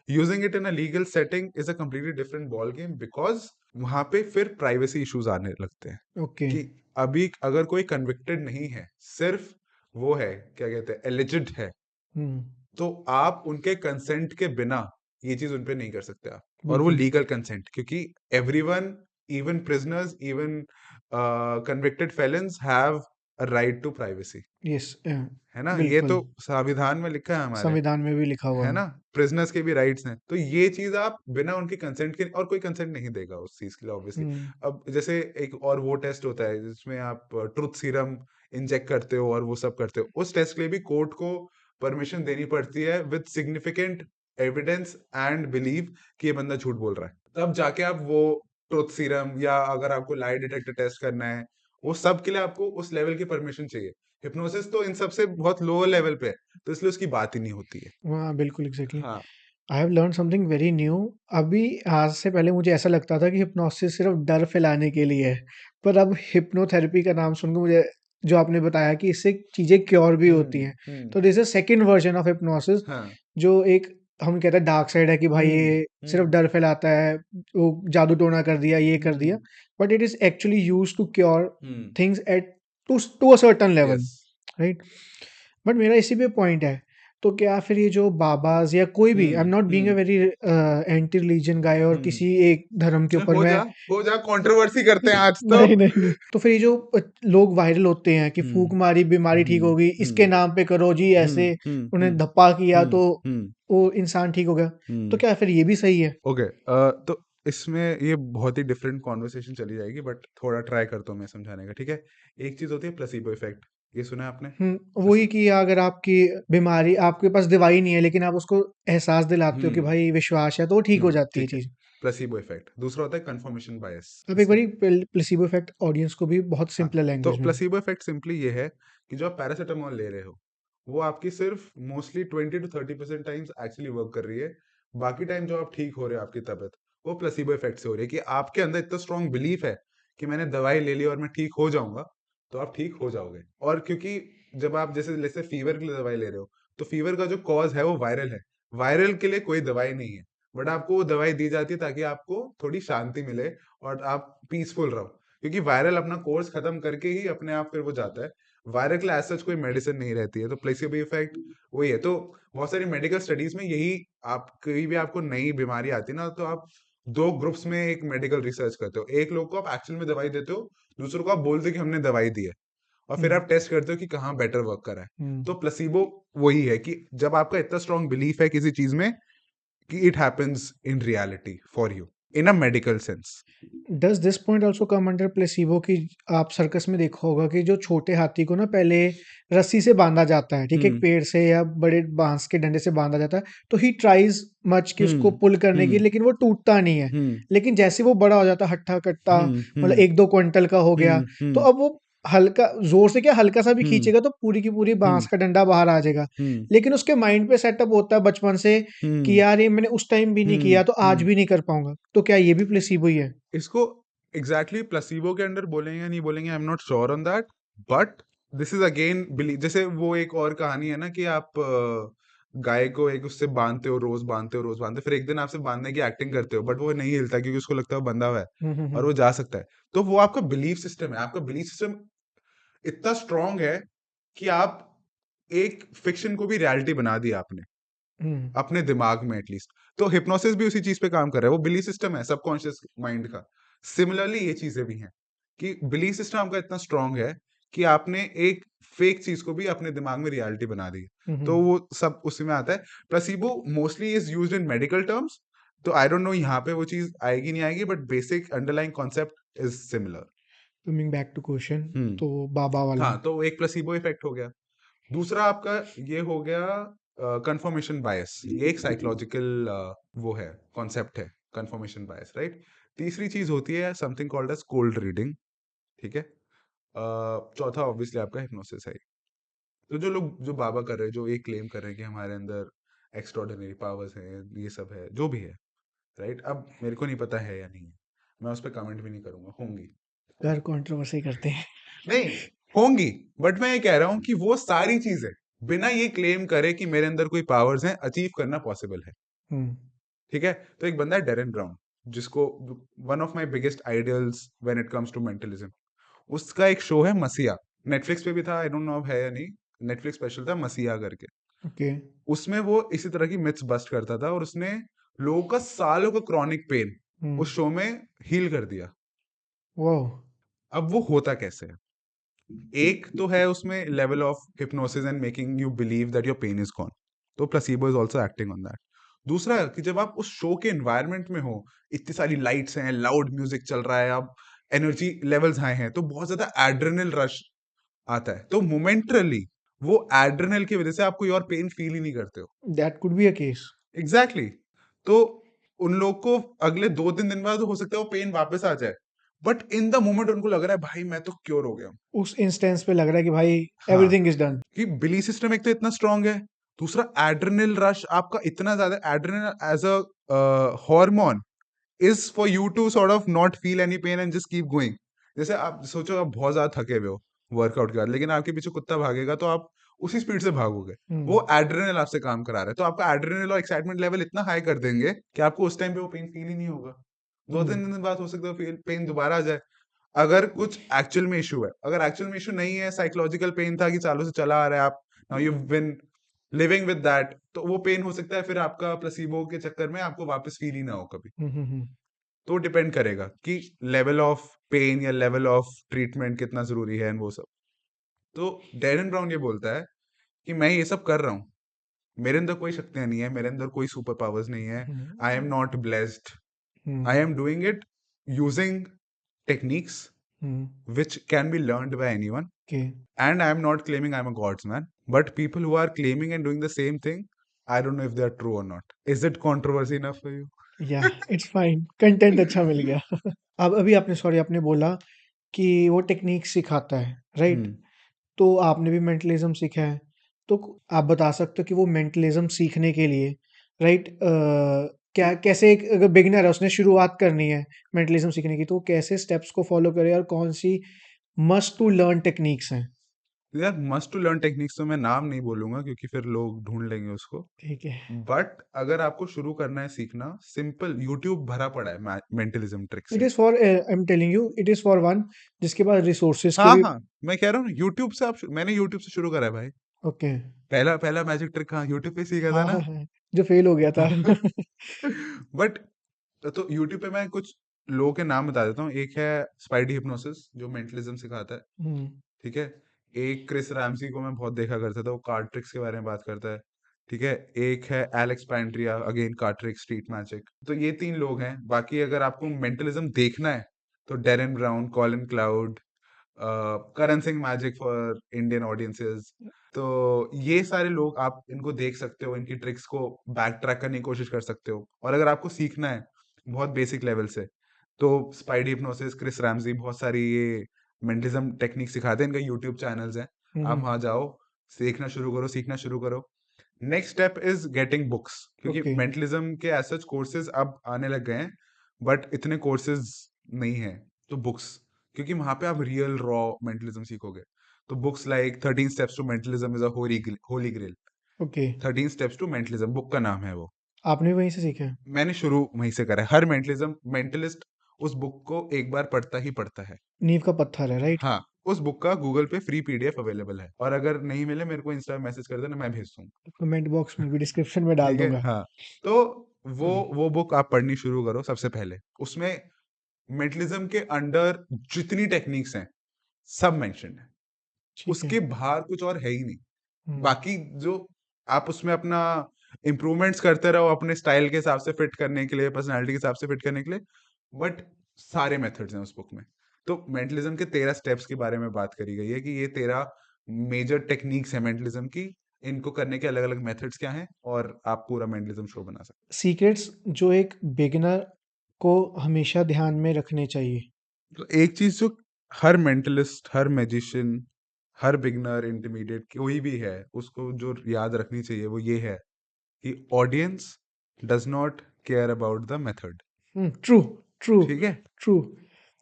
Using it in a legal setting is a completely different ball game, because वहां पे फिर privacy issues आने लगते हैं okay. कि अभी अगर कोई convicted नहीं है, सिर्फ वो है, क्या कहते हैं, alleged है, हुँ, तो आप उनके कंसेंट के बिना ये चीज उनपे नहीं कर सकते आप, और वो बिल्कुल। लीगल कंसेंट, क्योंकि everyone, even prisoners, even convicted felons have a right to privacy. Yes, है ना? ये तो बिल्कुल। संविधान में लिखा है हमारे, संविधान में भी लिखा हुआ है है। ना? प्रिजनर्स के भी राइट्स हैं, तो ये चीज आप बिना उनके कंसेंट के, और कोई कंसेंट नहीं देगा उस चीज के लिए ऑब्वियसली। हुँ, अब जैसे एक और वो टेस्ट होता है जिसमें आप ट्रुथ सीरम इंजेक्ट करते हो और वो सब करते हो, उस टेस्ट के लिए भी कोर्ट को परमिशन देनी पड़ती है with significant evidence and believe कि ये बंदा झूठ बोल रहा है, तब जाके आप वो ट्रुथ सीरम, या अगर आपको लाई डिटेक्टर टेस्ट करना है, वो सब के लिए आपको उस लेवल की परमिशन चाहिए। हिप्नोसिस तो इन सब से बहुत लोअर लेवल पे है, तो इसलिए उसकी बात ही नहीं होती है। हाँ, बिल्कुल एग्ज़ैक्टली। हाँ। I have learned something very new. अभी आज से पहले मुझे ऐसा लगता था कि हिप्नोसिस सिर्फ़ डर फैलाने के लिए है। पर अब हिप्नोथेरेपी का नाम सुनकर मुझे जो आपने बताया कि इससे चीज़ें क्योर भी होती हैं। तो this is second version of hypnosis हाँ। जो एक हम कहते हैं डार्क साइड है कि भाई हुँ, ये सिर्फ़ हुँ, डर फैलाता है, वो जादू टोना कर दिया, ये कर दिया। Um, but it is actually used to cure um, things at to a certain level, yes. Right? But मेरा इसी पे पॉइंट है, तो क्या फिर ये जो बाबाज़ या कोई भी, I am um, not being a um, very anti religion guy और हुँ। किसी एक धर्म के ऊपर मैं हो जा, कंट्रोवर्सी करते हैं आज तो। नहीं, नहीं, नहीं। तो फिर ये जो लोग वायरल होते हैं कि हुँ, फूक मारी बीमारी ठीक हुँ, हो गई, इसके हुँ, नाम पे करो जी हुँ, ऐसे, हुँ, उन्हें हुँ, धप्पा किया हुँ, तो हुँ, वो इंसान ठीक हो गया। तो हुँ। क्या फिर ये भी सही है? ओके, तो इसमें ये बहुत ही डिफरेंट कॉन्वर्सेशन चली जाएगी, बट थोड़ा ट्राई करता हूँ मैं समझाने का, ठीक है? एक चीज़ होती है प्लेसिबो इफेक्ट, ये सुना है आपने? वही कि अगर आपकी बीमारी आपके पास दवाई नहीं है लेकिन आप उसको एहसास दिलाते हो कि हुँ, भाई विश्वास है तो वो ठीक हो जाती है ठीक है। चीज़। Placebo effect. दूसरा होता है कन्फर्मेशन बायस। आप एक बारी प्लेसिबो इफेक्ट ऑडियंस को भी बहुत हाँ, सिंपल तो लैंग्वेज में। प्लेसिबो इफेक्ट सिंपली ये है कि जो आप पैरासिटामोल ले रहे हो, वो आपकी सिर्फ mostly 20 to 30% times actually work कर रही है। बाकी टाइम जो आप ठीक हो रहे हो आपकी तबीयत, वो प्लेसिबो इफेक्ट से हो रही है कि आपके अंदर इतना स्ट्रॉन्ग बिलीफ है कि मैंने दवाई ले ली और मैं ठीक हो जाऊंगा, तो आप ठीक हो जाओगे। और क्योंकि जब आप जैसे फीवर के लिए दवाई ले रहे हो, तो फीवर का जो कॉज है वो वायरल है, वायरल के लिए कोई दवाई नहीं है। बट आपको वो दवाई दी जाती है ताकि आपको थोड़ी शांति मिले और आप पीसफुल रहो, क्योंकि वायरल अपना कोर्स खत्म करके ही अपने आप फिर वो जाता है। वायरल के लिए एज सच कोई मेडिसिन नहीं रहती है, तो प्लेसिबो इफेक्ट वही है। तो बहुत सारी मेडिकल स्टडीज में यही, आप कहीं भी आपको नई बीमारी आती है ना, तो आप दो ग्रुप्स में एक मेडिकल रिसर्च करते हो। एक लोग को आप एक्चुअल में दवाई देते हो, दूसरों को आप बोलते हो कि हमने दवाई दी है, और फिर हुँ, आप टेस्ट करते हो कि कहाँ बेटर वर्क कर रहा है। हुँ। तो प्लेसिबो वही है कि जब आपका इतना स्ट्रांग बिलीफ है किसी चीज में कि it happens in reality for you in a medical sense. Does this point also come under placebo कि आप सर्कस में देखा होगा कि जो छोटे हाथी को ना पहले रस्सी से बांधा जाता है, ठीक है? एक हम्म पेड़ से या बड़े बाँस के डंडे से बांधा जाता है, तो ही ट्राइज़ मच कि उसको हम्म पुल करने की, हम्म लेकिन वो टूटता नहीं है। हम्म लेकिन जैसे वो बड़ा हो जाता है, हट्टा-कट्टा मतलब हम्म 1-2 क्विंटल का हो गया, तो हम्म अब वो हल्का ज़ोर से क्या हल्का-सा भी हम्म खींचेगा तो पूरी की पूरी बाँस हम्म का डंडा बाहर आ जाएगा। हम्म लेकिन उसके माइंड पे सेटअप होता है बचपन से कि हम्म यार ये मैंने उस टाइम भी नहीं किया, तो आज हम्म। भी नहीं कर पाऊँगा। तो क्या ये भी प्लेसिबो ही है? इसको एग्जैक्टली प्लेसिबो के अंडर बोलेंगे या नहीं बोलेंगे, आई am not sure on that. But this is again believe. जैसे वो एक और कहानी है ना कि आप गाय को एक उससे बांधते हो, रोज बांधते हो, रोज बांधते हो, फिर एक दिन आपसे बांधने की एक्टिंग करते हो, बट वो नहीं हिलता क्योंकि उसको लगता है वो बंधा हुआ है हुँ, हुँ, और हुँ। वो जा सकता है। तो वो आपका बिलीफ सिस्टम है। आपका बिलीफ सिस्टम इतना स्ट्रांग है कि आप एक फिक्शन को भी रियलिटी बना दिया आपने हुँ। अपने दिमाग में एटलीस्ट। तो हिप्नोसिस भी उसी चीज पे काम कर रहा है, वो बिलीफ सिस्टम है सबकॉन्शियस माइंड का। सिमिलरली ये चीजें भी हैं कि बिलीफ सिस्टम आपका इतना स्ट्रांग है कि आपने एक फेक चीज को भी अपने दिमाग में रियलिटी बना दी है। हुँ, तो हुँ। वो सब उसी में आता है। Placebo mostly is used in medical terms, तो आई डोंट नो यहाँ पे वो चीज आएगी नहीं आएगी, but basic underlying concept is similar. Coming back to question hmm. तो बाबा वाला। हाँ, तो एक प्लेसिबो इफेक्ट हो गया। दूसरा आपका ये हो गया कंफर्मेशन बायस। ये एक साइकोलॉजिकल वो है, कॉन्सेप्ट है, कंफर्मेशन बायस, राइट। तीसरी चीज होती है something called as cold reading, ठीक है। चौथा ऑब्वियसली आपका हिप्नोसिस है। तो जो लोग जो बाबा कर रहे हैं, जो ये क्लेम कर रहे हैं कि हमारे अंदर एक्स्ट्रॉर्डिनरी पावर्स हैं, ये सब है, जो भी है, राइट। अब मेरे को नहीं पता है या नहीं है, मैं उस पर कमेंट भी नहीं करूंगा, होंगी। यार कंट्रोवर्सी करते हैं। नहीं, होंगी। बट मैं ये कह रहा हूं कि वो सारी चीजें बिना ये क्लेम करे कि मेरे अंदर कोई पावर्स हैं, अचीव करना पॉसिबल है, हुँ, ठीक है। तो एक बंदा है डेरेन ब्राउन, जिसको one of my biggest ideals when it comes to mentalism. उसका एक शो है मसीहा, नेटफ्लिक्स पे भी था, आई डोंट नो अब है या नहीं। नेटफ्लिक्स स्पेशल था मसीहा करके। ओके। उसमें वो इसी तरह की मिथ्स बस्ट करता था, और उसने लोगों का सालों का क्रॉनिक पेन हुँ, उस शो में हील कर दिया। वाओ! अब वो होता कैसे है? एक तो है उसमें level of hypnosis and making you believe that your pain is gone, तो placebo is also acting on that. दूसरा है कि जब आप उस शो के एनवायरनमेंट में हो, इतनी सारी लाइट्स हैं, लाउड म्यूजिक चल रहा है, अब एनर्जी लेवल्स हाई हैं, तो बहुत ज्यादा एड्रेनल रश आता है, तो मोमेंटरली वो एड्रेनल की वजह से आप कोई और पेन फील ही नहीं करते हो। That could be a case. Exactly exactly. तो उन लोग को अगले 2-3 दिन बाद हो सकता है वो पेन वापस आ जाए, बट इन द मोमेंट उनको लग रहा है भाई मैं तो क्योर हो गया हूँ। उस इंस्टेंस पे लग रहा है कि भाई हाँ, एवरीथिंग इज़ डन। कि बिली सिस्टम एक तो इतना स्ट्रांग है, दूसरा एड्रेनल रश आपका इतना ज्यादा, adrenal as a hormone is for you to sort of not feel any pain and just keep going. जैसे आप सोचो आप बहुत ज्यादा थके हुए हो वर्कआउट के बाद, लेकिन आपके पीछे कुत्ता भागेगा तो आप उसी स्पीड से भागोगे। हुँ, वो एड्रेनल आपसे काम करा रहा है, तो आपका एड्रेनल और एक्साइटमेंट लेवल इतना हाई कर देंगे कि आपको उस टाइम पे वो पेन फील ही नहीं होगा। दो हुँ, तीन दिन बाद हो सकता है पेन दोबारा आ जाए, अगर कुछ एक्चुअल में इशू है। अगर एक्चुअल में इशू नहीं है, साइकोलॉजिकल पेन था कि सालों से चला आ रहा है, आप now you been living with that, तो वो पेन हो सकता है फिर आपका प्लेसिबो के चक्कर में आपको वापस फील ही ना हो कभी। हुँ, हुँ, हुँ। तो डिपेंड करेगा कि लेवल ऑफ पेन या लेवल ऑफ ट्रीटमेंट कितना जरूरी है and वो सब। तो डैरन ब्राउन ये बोलता है कि मैं ये सब कर रहा हूँ, मेरे अंदर कोई शक्तियां नहीं है, मेरे अंदर कोई सुपर पावर्स नहीं है, आई am um, not blessed, hmm, I am doing it using techniques hmm, which can be learned by anyone, okay. and I am not claiming I'm a god's man, but people who are claiming and doing the same thing, I don't know if they're true or not. Is it controversy enough for you? या it's fine, content अच्छा मिल गया। अब अभी आपने sorry आपने बोला कि वो टेक्नीक सिखाता है, राइट? हम्म तो आपने भी मेंटलिज्म सीखा है, तो आप बता सकते हो कि वो मेंटलिज्म सीखने के लिए, राइट, क्या कैसे एक अगर बिगिनर है उसने शुरुआत करनी है मेंटलिज्म सीखने की, तो वो कैसे स्टेप्स को फॉलो करे और कौन सी मस्ट टू लर्न टेक्निक्स हैं? यार मस्ट टू लर्न टेक्निक्स तो मैं नाम नहीं बोलूंगा क्योंकि फिर लोग ढूंढ लेंगे उसको। ठीक है। बट अगर आपको शुरू करना है सीखना, सिंपल यूट्यूब भरा पड़ा है मेंटलिज्म ट्रिक इट से। Is for I am telling you, it is for one जिसके पास रिसोर्सेज़ के हाँ भी। हाँ, मैं कह रहा हूँ यूट्यूब से मैंने यूट्यूब से शुरू करा है भाई। ओके। पहला पहला मैजिक ट्रिक कहाँ, यूट्यूब पे सीखा था हाँ, हाँ, ना। हाँ, जो फेल हो गया था। बट तो यूट्यूब पे मैं कुछ लोगों के नाम बता देता हूँ। एक है स्पाइडी हिप्नोसिस जो मेंटलिज्म सिखाता है, हुँ, ठीक है। एक क्रिस रैमसी को मैं बहुत देखा करता था, वो कार्ड ट्रिक्स के बारे में बात करता है, ठीक है। एक है Alex Pandrea, again card tricks, street magic. तो ये तीन लोग हैं। बाकी अगर आपको मेंटलिज्म देखना है तो Darren brown, Colin cloud, Karan Singh magic for Indian audiences. तो ये सारे लोग आप इनको देख सकते हो, इनकी ट्रिक्स को बैक ट्रैक करने की कोशिश कर सकते हो। और अगर आपको सीखना है बहुत बेसिक लेवल से तो स्पाइडी हिप्नोसिस, क्रिस रैमजी, बहुत सारी ये मेंटलिज्म टेक्निक सिखाते हैं, इनका यूट्यूब चैनल्स हैं। हुँ, आप हुँ, वहां जाओ, सीखना शुरू करो, सीखना शुरू करो। Next step is getting books, क्योंकि ओके, मेंटलिज्म के एज सच कोर्सेज अब आने लग गए हैं, बट इतने कोर्सेज नहीं हैं। तो बुक्स, क्योंकि वहां पे आप रियल रॉ मेंटलिज्म सीखोगे। तो books like 13 steps to mentalism is a holy grail. Okay. 13 steps to mentalism book का नाम है वो। आपने भी वहीं से सीखा है? मैंने शुरू वहीं से करा है। हर मेंटलिस्ट उस बुक को एक बार पढ़ता ही पढ़ता है। नींव का पत्थर है, राइट? हाँ, उस बुक का गूगल पे फ्री पीडीएफ अवेलेबल है, और अगर नहीं मिले मेरे को इंस्टा मैसेज कर देना, मैं भेज दूंगा। कमेंट बॉक्स में भी, डिस्क्रिप्शन में डाल ठीक है, दूँगा। हाँ। तो वो बुक आप पढ़नी शुरू करो सबसे पहले। उसमें मेंटलिज्म के अंडर जितनी टेक्निक्स हैं सब मेंशन है, ठीक है। उसके बाहर कुछ और है ही नहीं। हुँ, बाकी जो आप उसमें अपना इम्प्रूवमेंट्स करते रहो अपने स्टाइल के हिसाब से फिट करने के लिए, पर्सनालिटी के हिसाब से फिट करने के लिए, बट सारे मेथड्स हैं उस बुक में। तो मेंटलिज्म के 13 स्टेप्स के बारे में बात करी गई है कि ये 13 मेजर टेक्निक्स है मेंटलिज्म की। इनको करने के अलग अलग मेथड्स क्या हैं, और आप पूरा मेंटलिज्म शो बना सकते सीक्रेट्स जो एक बिगिनर को हमेशा ध्यान में रखने चाहिए। हैं। तो एक चीज जो हर मेंटलिस्ट, हर मैजिशियन, हर बिगनर, इंटरमीडिएट कोई भी है उसको जो याद रखनी चाहिए वो ये है कि audience does not care about the method. Hmm, true, true, ठीक है, true.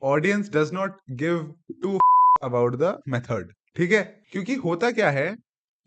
Audience does not give two about the method. ठीक है, क्योंकि होता क्या है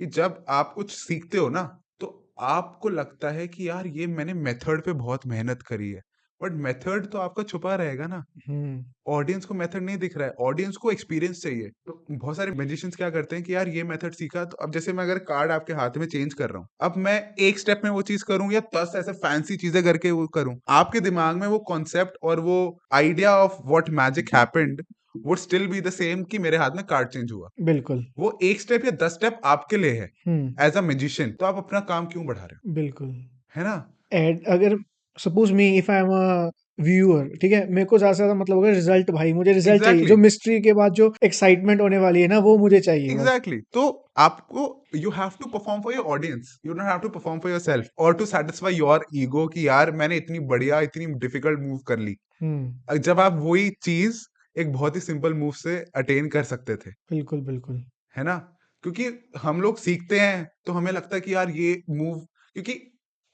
कि जब आप कुछ सीखते हो ना, तो आपको लगता है कि यार ये मैंने मेथड पे बहुत मेहनत करी है, बट मेथड तो आपका छुपा रहेगा ना। हुँ, ऑडियंस को मेथड नहीं दिख रहा है, ऑडियंस को एक्सपीरियंस चाहिए। तो बहुत सारे मैजिशियंस क्या करते हैं कि यार ये मेथड सीखा, तो अब जैसे मैं अगर कार्ड आपके हाथ में चेंज कर रहा हूँ, अब मैं एक स्टेप में वो चीज करूं या 10 ऐसे फैंसी चीजें करके वो करूं, आपके दिमाग में वो कॉन्सेप्ट और वो idea of what magic happened would still be the same, कि मेरे हाथ में कार्ड चेंज हुआ। बिल्कुल। वो एक स्टेप या 10 स्टेप आपके लिए है हुँ, एज अ मैजिशियन, तो आप अपना काम क्यों बढ़ा रहे बिल्कुल। हो, है ना। एड अगर suppose me if I am a viewer, ठीक है? मेरे को ज़्यादा से ज़्यादा मतलब होगा रिज़ल्ट भाई, मुझे रिज़ल्ट चाहिए। एग्जैक्टली, जो मिस्ट्री के बाद जो एक्साइटमेंट होने वाली है ना, वो मुझे चाहिए बस। एग्जैक्टली तो आपको, you have to perform for your audience, you don't have to perform for yourself और टू सेटिस्फाई योर ईगो कि यार मैंने इतनी बढ़िया, इतनी डिफिकल्ट मूव कर ली। हुँ, जब आप वही चीज एक बहुत ही सिंपल मूव से अटेन कर सकते थे, बिल्कुल, बिल्कुल। है ना। क्योंकि हम लोग सीखते हैं तो हमें लगता है कि यार ये मूव, क्योंकि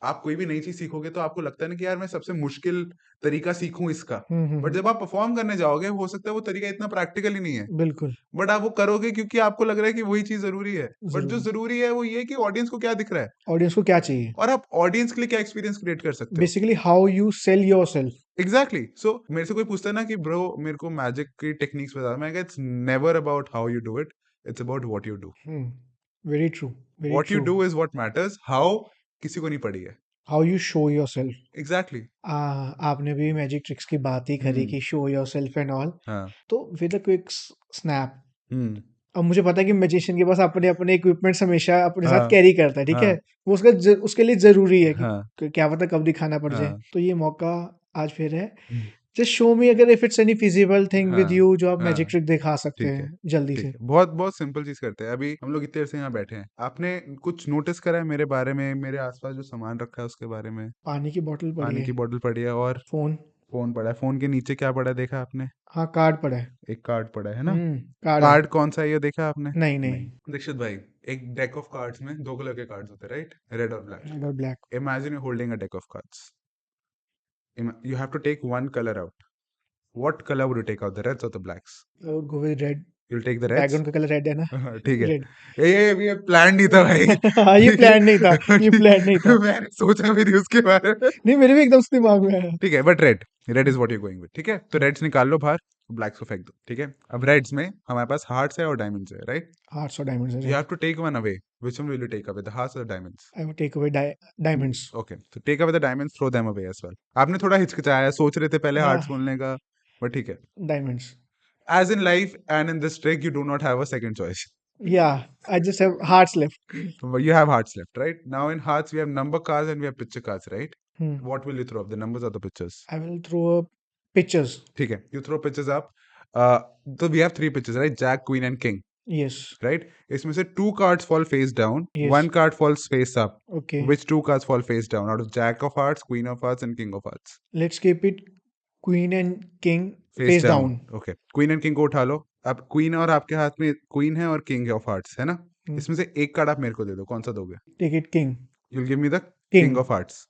आप कोई भी नई चीज सीखोगे तो आपको लगता है ना कि यार मैं सबसे मुश्किल तरीका सीखूं इसका। हुँ, हुँ, बट हुँ। जब आप परफॉर्म करने जाओगे हो सकता है वो तरीका इतना प्रैक्टिकल ही नहीं है, बिल्कुल, बट आप वो करोगे क्योंकि आपको लग रहा है कि वही चीज जरूरी है। बट जो ज़रूर। जरूरी है वो ये है कि ऑडियंस को क्या दिख रहा है, ऑडियंस को क्या चाहिए? और आप ऑडियंस के लिए क्या एक्सपीरियंस क्रिएट कर सकते हो। Basically how you cell yourself. Exactly so मेरे से कोई पूछता है ना कि ब्रो मेरे को मैजिक की टेक्निक्स बता, मैं it's never about how you do it, it's about what you do. Hmm, very true, very what you true. Do is what matters, how किसी को नहीं पड़ी है। How you show yourself. Exactly, आपने भी मैजिक ट्रिक्स की बात ही करी हम्म, कि शो योरसेल्फ एंड ऑल। हाँ, तो विद अ क्विक स्नैप, हम्म, अब मुझे पता है कि मैजिशियन के पास अपने-अपने इक्विपमेंट्स हमेशा अपने साथ हाँ, कैरी करता है, ठीक है? हाँ, वो उसके लिए ज़रूरी है कि हाँ, क्या पता कब दिखाना पड़ जाए। हाँ, तो ये मौका आज फिर है। हम्म, जस्ट शो मी अगर if it's any feasible thing with हाँ, यू जो आप मैजिक हाँ, ट्रिक दिखा सकते ठीक है, हैं जल्दी ठीक से। है। बहुत बहुत सिंपल चीज करते हैं। अभी हम लोग इतने देर से यहाँ बैठे हैं, आपने कुछ नोटिस करा है मेरे बारे में, मेरे आसपास जो सामान रखा है उसके बारे में। पानी की बॉटल पड़ी पानी है, की बोतल पड़ी है, और फ़ोन। फोन पड़ा है। फोन के नीचे क्या पड़ा है देखा आपने? हाँ, कार्ड पड़ा है। एक कार्ड पड़ा है ना। कार्ड है। कार्ड कौन सा है ये देखा आपने? नहीं, नहीं। नहीं। दीक्षित भाई, एक डेक ऑफ कार्ड्स में दो कलर के कार्ड्स होते हैं, राइट, रेड और ब्लैक। रेड और black. Imagine you holding a deck of cards, you have to take one color out. What color would you take out, the reds or the blacks? I would go with red. You'll take the Reds? Background का colour red है ना? ठीक है। Red. ये plan नहीं था भाई। हाँ, ये प्लान नहीं था, ये प्लान नहीं था। मैंने सोचा भी नहीं उसके बारे में। नहीं, मेरे भी एकदम से दिमाग में आया। ठीक है, but red, red is what you going with, ठीक है? तो रेड्स निकाल लो बाहर, ब्लैक्स को फेंक दो, ठीक है? अब रेड्स में हमारे पास हार्ट्स है और डायमंड्स है, राइट? हार्ट्स और डायमंड्स है, you have right. To take one away. Which one will you take away, the hearts और the diamonds? I will take away diamonds. Okay, तो take away the diamonds, throw them away as well. आपने थोड़ा हिचकिचाया, सोच रहे थे पहले hearts हाँ, बोलने का, बट ठीक है। Diamonds. As in life and in this trick, you do not have a second choice. या, I just have hearts left. You have hearts left, right? Now in hearts, we have number cards and we have picture cards, right? Hmm. What will you throw up? The numbers or the pictures? I will throw up pictures. ठीक है, you throw pictures up. Uh, so we have three pictures, right? Jack, Queen, and King, yes, right? इसमें से two cards fall face down, yes, one card falls face up. Okay. Which two cards fall face down out of Jack of Hearts, Queen of Hearts, and King of Hearts? Let's keep it queen and king face face down. Down. Okay, queen and king को उठा लो। अब queen और आपके हाथ में queen है और king of hearts है ना? इसमें से एक कार्ड आप मेरे को दे दो, कौन सा दोगे? Take it king. You will give me the king. King of hearts.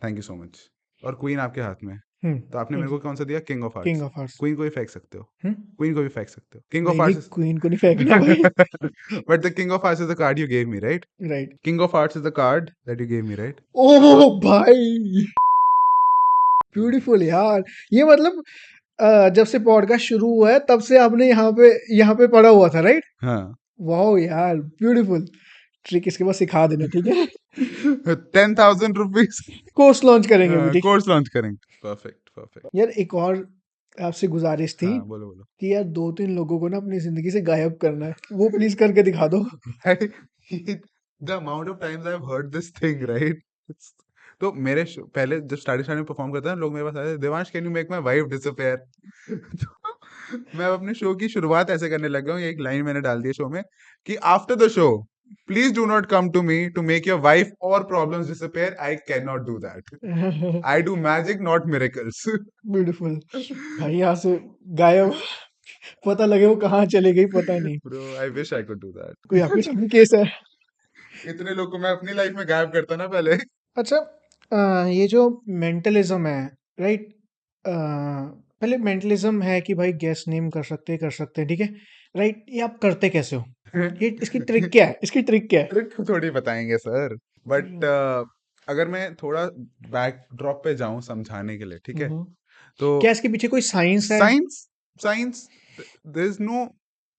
Thank you so much. और क्वीन आपके हाथ में है, तो आपने मेरे को कौन सा दिया? King of king hearts. Of hearts. Queen को भी फेंक सकते हो, क्वीन को भी फेंक सकते हो। किंग ऑफ नहीं नहीं, हार्ट्स क्वीन को नहीं फेंकना भाई। But the king of hearts is the card you gave me, right? Right. King of hearts is the card that you gave me, right? Oh भाई, ब्यूटीफुल यार। ये मतलब जब से पॉडकास्ट शुरू हुआ है तब से आपने यहाँ पे पढ़ा हुआ था, राइट? हाँ। वाओ यार, ब्यूटीफुल। ट्रिक इसके बाद सिखा देना, ठीक है? 10,000 रुपीज कोर्स लॉन्च करेंगे अभी, ठीक? कोर्स लॉन्च करेंगे। Perfect, perfect. यार एक और आपसे गुजारिश थी हाँ, बोलो बोलो। कि यार 2-3 लोगों को ना अपनी जिंदगी से गायब करना है, वो प्लीज करके दिखा दो। The amount of times I've heard this thing, right? तो मेरे पहले जब स्टार्टिंग में परफॉर्म करता था, लोग मेरे पास आते थे, Devansh can you make my wife disappear? तो मैं अपने शो की शुरुआत ऐसे करने लगा हूँ। एक लाइन मैंने डाल दी है शो में कि after the show please do not come to me to make your wife और problems disappear. I can not do that. I do magic not miracles. Beautiful. भाई यहाँ से गायब, पता लगे वो कहाँ चली गई, पता नहीं। Bro, I wish I could do कोई आपके दैट। सामने केस है? इतने लोग को मैं अपनी लाइफ में गायब करता ना पहले। अच्छा, ये जो मेंटलिज्म है, राइट? पहले मेंटलिज्म है कि भाई गेस नेम कर सकते हैं, ठीक है? राइट? ये आप करते कैसे हो? ये इसकी ट्रिक क्या है? इसकी ट्रिक क्या है? ट्रिक थोड़ी बताएंगे सर, बट अगर मैं थोड़ा बैक ड्रॉप पे जाऊं समझाने के लिए, ठीक है? हम्म। तो क्या इसके पीछे कोई साइंस है? Science, science, there is no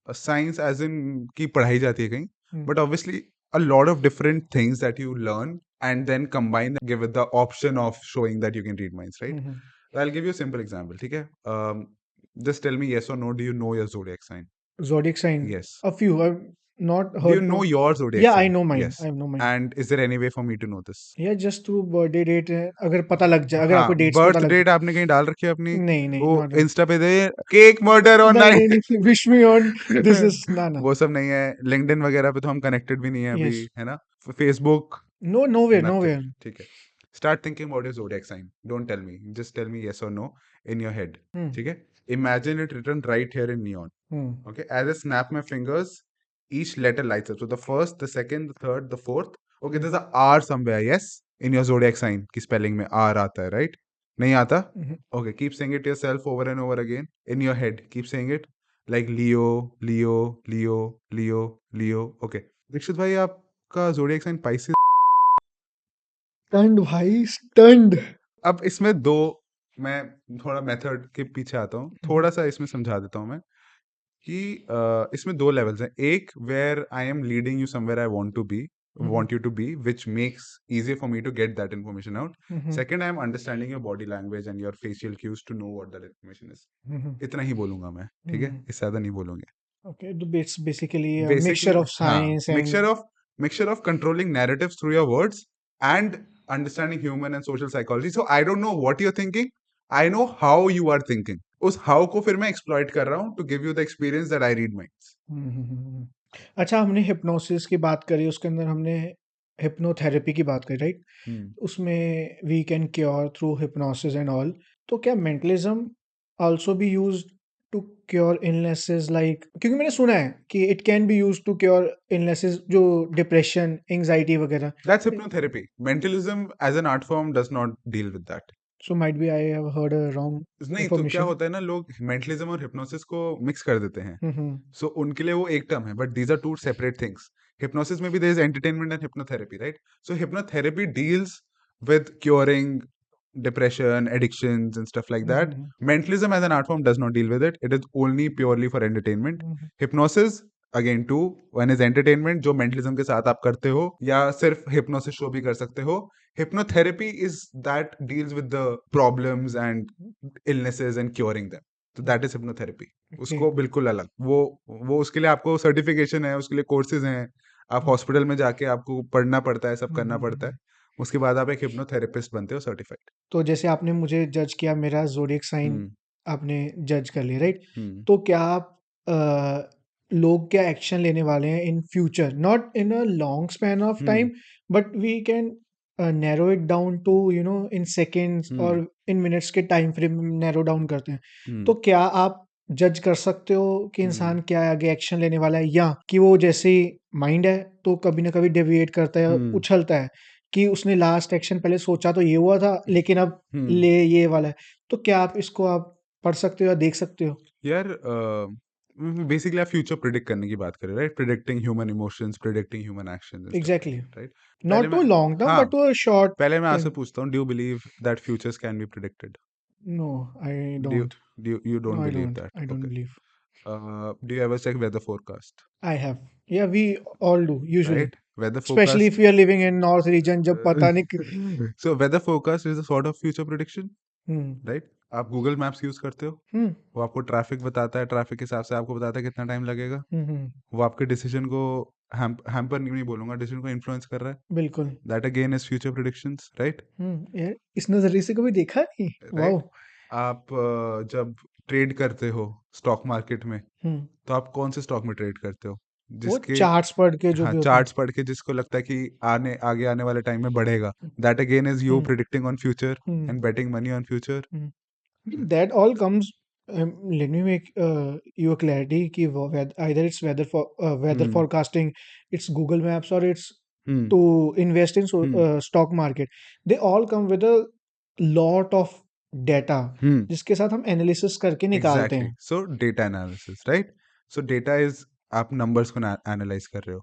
science as in की पढ़ाई जाती है कहीं, hmm, but obviously a lot of different things that you learn and then combine them, give it the option of showing that you can read minds, right? Hmm, So I'll give you a simple example, ठीक है? Just tell me yes or no, do you know your zodiac sign? zodiac sign. Yes. A few. I've not Do you heard. know No. your zodiac Yeah, I sign? know mine. Yes. I know mine. And is there any way for me to know this? Yeah, just through birthday date, अगर पता लग जाए, अगर हाँ, आपको dates पता birth लग date आपने कहीं डाल रखी है अपनी? जाए। नहीं नहीं, वो नॉट। इंस्टा पे दे केक मर्डर नहीं ऑनलाइन। नहीं नहीं, wish me on this is ना ना। वो सब नहीं है। लिंक्डइन वगैरह पे तो हम कनेक्टेड भी नहीं है अभी, यस। है ना? Facebook, no, nowhere nothing. Nowhere. ठीक है, start thinking about your zodiac sign. Don't tell me, just tell me yes or no in your head. हम्म, ठीक है? Imagine it written right here in neon. Hmm, Okay, as I snap my fingers, each letter lights up. So the first, the second, the third, the fourth. Okay, there's a R somewhere, yes, in your zodiac sign की spelling में R आता है, right? नहीं आता? हम्म। Okay, keep saying it yourself over and over again in your head. Keep saying it like Leo, Leo, Leo, Leo, Leo. Okay, Dixit भाई आपका zodiac sign Pisces। Stunted भाई, stunted. अब इसमें दो, मैं थोड़ा मेथड के पीछे आता हूँ, थोड़ा सा इसमें समझा देता हूँ मैं कि इसमें दो लेवल्स हैं। एक, where I am leading you somewhere I want you to be, which makes easier for me to get that information out. Second, I am understanding your body language and your facial cues to know what that information is. इतना ही बोलूंगा मैं, ठीक है? इससे ज्यादा नहीं बोलूंगे। Okay, तो basically mixture Basically, of science and mixture of controlling narratives through your words and understanding human and social psychology. So I don't know what you're thinking. I know how you are thinking. उस how को फिर मैं exploit कर रहा हूँ to give you the experience that I read minds. अच्छा, हमने hypnosis की बात करी, उसके अंदर हमने हिप्नोथेरेपी की बात करी, राइट? उसमें we can cure through hypnosis and all. तो क्या mentalism also be used to cure illnesses, like, क्योंकि मैंने सुना है कि it can be used to cure illnesses जो डिप्रेशन, एंजाइटी वगैरह। That's hypnotherapy. Mentalism as an art form does not deal with that. So might be I have heard a wrong नहीं तो क्या information. होता है ना, लोग मेंटलिज्म और हिप्नोसिस को मिक्स कर देते हैं। Mm-hmm. सो उनके लिए वो एक टर्म है, but these are two separate things. Hypnosis में भी there is entertainment and hypnotherapy, right? So hypnotherapy deals with curing depression, addictions, and stuff like that. Mm-hmm. Mentalism as an art form does not deal with it. It is only purely for entertainment. Mm-hmm. Hypnosis, again, two. One is entertainment, जो mentalism के साथ आप करते हो, या सिर्फ hypnosis show भी कर सकते हो. Hypnotherapy is that deals with the problems and illnesses and curing them. तो that is hypnotherapy. Okay. उसको बिल्कुल अलग, वो उसके लिए आपको सर्टिफिकेशन है, उसके लिए कोर्सेज हैं, आप हॉस्पिटल में जाके आपको पढ़ना पड़ता है, सब करना पड़ता है। Mm-hmm. उसके बाद आप एक हिप्नोथेरेपिस्ट बनते हो, सर्टिफाइड। तो जैसे आपने मुझे जज किया, मेरा ज़ोडिएक साइन हम्म। आपने जज कर लिया, राइट? हम्म। तो क्या आप लोग क्या एक्शन लेने वाले हैं in future, not in a long span of hmm. Time, but we can narrow it down to in seconds hmm. और इन मिनट्स के टाइम फ्रेम में नैरो डाउन करते हैं। तो हम्म। क्या आप जज कर सकते हो कि हम्म। इंसान क्या आगे एक्शन लेने वाला है, या कि वो जैसे माइंड है तो कभी ना कभी डेविएट करता है, हम्म। उछलता है, कि उसने लास्ट एक्शन पहले सोचा तो ये हुआ था लेकिन अब हम्म। ले ये वाला है। तो क्या आप इसको आप पढ़ सकते हो या देख सकते हो? यार बेसिकली आप फ्यूचर प्रिडिक्ट करने की बात करें, right? Predicting human emotions, predicting human actions and stuff like exactly. That, right? पहले नॉट टू मैं लॉन्ग टर्म हाँ बट टू शॉर्ट पहले मैं आपसे टाइम। पूछता हूँ, do you believe that futures can be predicted? No, I do you don't. you no, don't I believe don't, that? I don't Okay. Believe. Do you ever check weather forecast? I have. या we all do usually, Right? Weather specially forecast. If you are living in north region, जब पता नहीं So weather forecast is a sort of future prediction, hmm. right? आप Google maps use करते हो, हम्म। वो आपको traffic बताता है, ट्रैफिक के हिसाब से आपको बताता है कितना टाइम लगेगा। हम्म। वो आपके डिसीजन को हैम्पर नहीं बोलूंगा, डिसीजन को इन्फ्लुएंस कर रहा है। बिल्कुल। That again is future predictions, right? यार इस नजरिए से कभी देखा नहीं। वाओ। राइट। आप जब ट्रेड करते हो स्टॉक मार्केट में, हम्म। तो आप कौन से स्टॉक में ट्रेड करते हो? वो जिसके चार्ट्स पढ़ के जो हाँ, भी होता है। चार्ट्स पढ़ के जिसको लगता है कि आगे आने वाले टाइम में बढ़ेगा, that again is you hmm. Predicting on future hmm. And betting money on future. That all comes. Let me make you a clarity. कि either it's weather hmm. forecasting, it's Google Maps, or it's hmm. to invest in hmm. stock market. They all come with a lot of data, hmm. जिसके साथ हम analysis करके निकालते exactly, हैं। So data analysis, right? So data is, आप numbers को analyse कर रहे हो।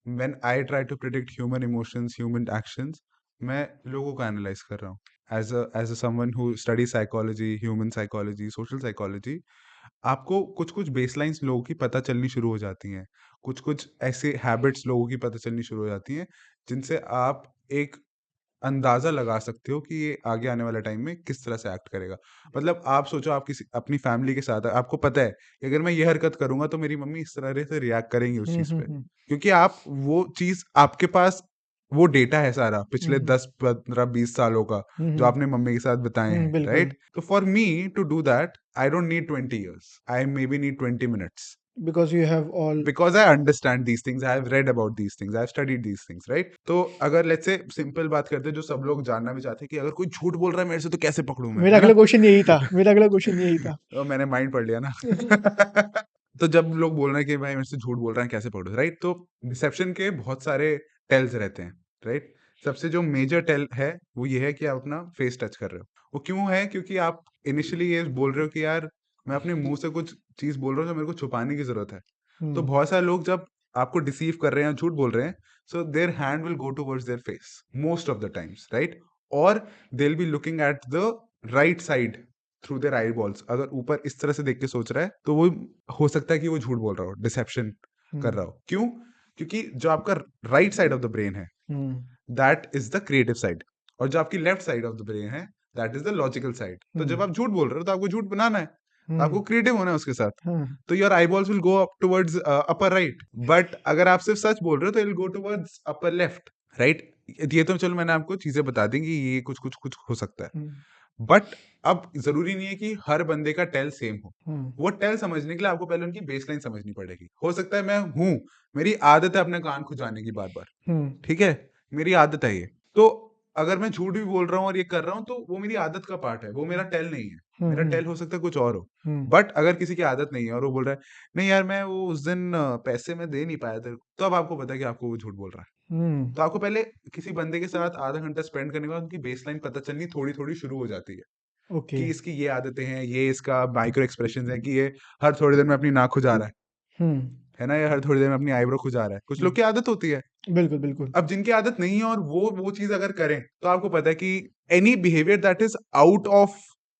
When I try to predict human emotions, human actions, मैं लोगों को एनालाइज कर रहा हूँ। As a someone who study psychology, human psychology, social psychology, आपको कुछ कुछ बेसलाइंस लोगों की पता चलनी शुरू हो जाती हैं। कुछ कुछ ऐसे हैबिट्स लोगों की पता चलनी शुरू हो जाती हैं, जिनसे आप एक अंदाजा लगा सकते हो कि ये आगे आने वाले टाइम में किस तरह से एक्ट करेगा। मतलब आप सोचो, आप किसी अपनी फैमिली के साथ आपको पता है कि अगर मैं ये हरकत करूंगा तो मेरी मम्मी इस तरह से रिएक्ट करेंगी उस चीज पे, हम्म। क्योंकि आप वो चीज आपके पास वो डेटा है सारा पिछले हम्म। 10 15 20 सालों का, जो हम्म। आपने मम्मी के साथ बताए हैं, बिल्कुल। राइट? तो for me to do that, I don't need 20 years, I may be need 20 minutes, because you have all. because I understand these things, I have read about these things, I have studied these things, right? तो अगर let's say simple बात करते हैं, जो सब लोग जानना भी चाहते हैं, कि अगर कोई झूठ बोल रहा है मेरे से तो कैसे पकड़ूं मैं, मेरा है ना? अगला क्वेश्चन यही था, मेरा अगला क्वेश्चन यही था। तो मैंने माइंड पढ़ लिया ना। तो जब लोग बोल रहे हैं कि भाई मेरे से झूठ बोल रहे हैं, कैसे पकड़ूं, राइट? तो डिसेप्शन के बहुत सारे टेल्स रहते हैं, राइट? सबसे जो मेजर टेल है वो ये है कि आप अपना फेस टच कर रहे हो। वो क्यों है? क्योंकि आप इनिशियली ये बोल रहे हो कि यार मैं अपने मुंह से कुछ चीज बोल रहा हूँ जो मेरे को छुपाने की जरूरत है। तो हम्म। बहुत सारे लोग जब आपको डिसीव कर रहे हैं, झूठ बोल रहे हैं, so their hand will go towards their face most of the times, right? और they will be looking at the right side through their eyeballs. अगर ऊपर इस तरह से देख के सोच रहा है, तो वो हो सकता है कि वो झूठ बोल रहा हो, डिसेप्शन कर हम्म। रहा हो। क्यों? क्योंकि जो आपका right side of the brain है, hmm. That is the creative side, और जो आपकी left side of the brain है, that is the logical side. तो जब हम्म। आप झूठ बोल रहे हो तो आपको झूठ बनाना है, तो आपको हम्म। क्रिएटिव होना है उसके साथ। हाँ। तो your eyeballs will go up towards upper right, but अगर आप सिर्फ सच बोल रहे हो तो it will go towards upper left, right? ये तो चलो मैंने आपको चीजें बता दी कि ये कुछ कुछ कुछ हो सकता है, हम्म। बट अब जरूरी नहीं है कि हर बंदे का टेल सेम हो। हम्म। वो टेल समझने के लिए आपको पहले उनकी बेसलाइन समझनी पड़ेगी। हो सकता है मैं हूं, मेरी आदत है अपने कान खुजाने की बार बार, हम्म। ठीक है, मेरी आदत है ये। तो अगर मैं झूठ भी बोल रहा हूँ और ये कर रहा हूँ, तो वो मेरी आदत का पार्ट है, वो मेरा टेल नहीं है। मेरा हम्म। टेल हो सकता है कुछ और हो। हम्म। बट अगर किसी की आदत नहीं है और वो बोल रहा है नहीं यार मैं वो उस दिन पैसे में दे नहीं पाया था, तो अब आपको पता है कि आपको वो झूठ बोल रहा है। तो आपको पहले किसी बंदे के साथ आधा घंटा स्पेंड करने के बाद उनकी बेसलाइन पता चलनी थोड़ी थोड़ी शुरू हो जाती है ओके। कि इसकी ये आदतें हैं, ये इसका माइक्रो एक्सप्रेशन है कि ये हर थोड़ी देर में अपनी नाक खुजा रहा हम्म। है ना, ये हर थोड़ी देर में अपनी आईब्रो खुजा रहा है। कुछ लोग की आदत होती है। बिल्कुल बिल्कुल। अब जिनकी आदत नहीं है और वो चीज अगर करें तो आपको पता है कि any behaviour that is out of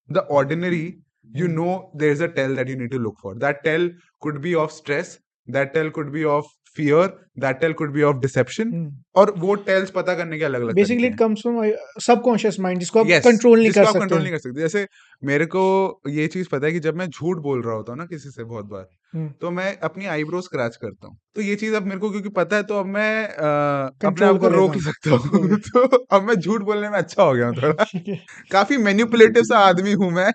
the ordinary, you know there's a tell that you need to look for. That tell could be of stress, that tell could be of fear, that tell could be of deception. और वो tales पता करने के अलग अलग basically तरीके it हैं। Comes from subconscious mind जिसको आप यस, कंट्रोल नहीं कर जिसको आप सकते। कंट्रोल नहीं कर सकते। जैसे मेरे को ये चीज पता है कि जब मैं झूठ बोल रहा होता हूँ ना किसी से बहुत बार, तो मैं अपनी आईब्रो स्क्रैच करता हूँ। तो ये चीज अब मेरे को क्योंकि पता है तो अब मैं अपने कंट्रोल आप को कर लेता रोक हूँ। सकता हूँ। ओके। तो अब मैं झूठ बोलने में अच्छा हो गया हूँ थोड़ा। ठीक है। काफी मैनिपुलेटिव सा आदमी हूँ मैं।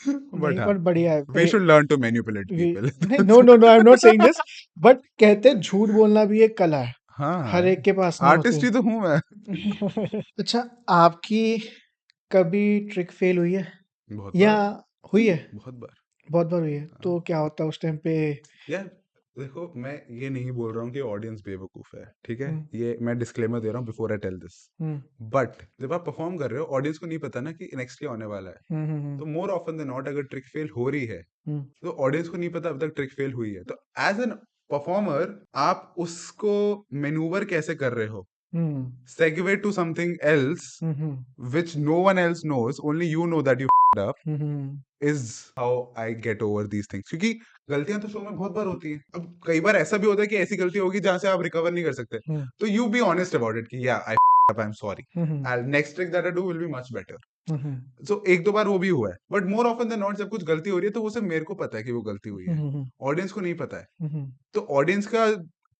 बट नहीं हाँ, पर बढ़िया है we should learn to manipulate people. नहीं, no no no, I am not saying this, but कहते हैं झूठ बोलना भी एक कला है, हर हाँ, एक के पास नहीं होती। आर्टिस्ट ही तो हूँ मैं। अच्छा, आपकी कभी ट्रिक फेल हुई है बहुत या बार। हुई है? बहुत बार। बहुत बार हुई है, हाँ। तो क्या होता है उस टाइम पे? यार देखो, मैं ये नहीं बोल रहा हूँ कि ऑडियंस बेवकूफ है, ठीक है, हम्म। ये मैं डिस्क्लेमर दे रहा हूँ before I tell this. Hmm. But जब आप परफॉर्म कर रहे हो ऑडियंस को नहीं पता ना कि नेक्स्ट क्या होने वाला है। हम्म। तो मोर ऑफन देन नॉट अगर ट्रिक फेल हो रही है हम्म। तो ऑडियंस को नहीं पता अब तक ट्रिक फेल हुई है। तो एज एन परफॉर्मर आप उसको मेनूवर कैसे कर रहे हो, हम्म। segue to something else hmm. which no one else knows, only you know that you f***ed up, hmm. is how I get over these things. क्योंकि गलतियां तो शो में बहुत बार होती हैं। अब कई बार ऐसा भी होता है कि ऐसी गलती होगी जहां से आप रिकवर नहीं कर सकते, हम्म। तो you be honest about it कि या I f***ed up, I am sorry, hmm. Next trick that I do will be much better. Hmm. So एक दो बार वो भी हुआ है, but more often than not जब कुछ गलती हो रही है तो वो सिर्फ मेरे को पता है कि वो गलती हुई है, हम्म। ऑडियंस को नहीं पता है। हम्म। तो ऑडियंस का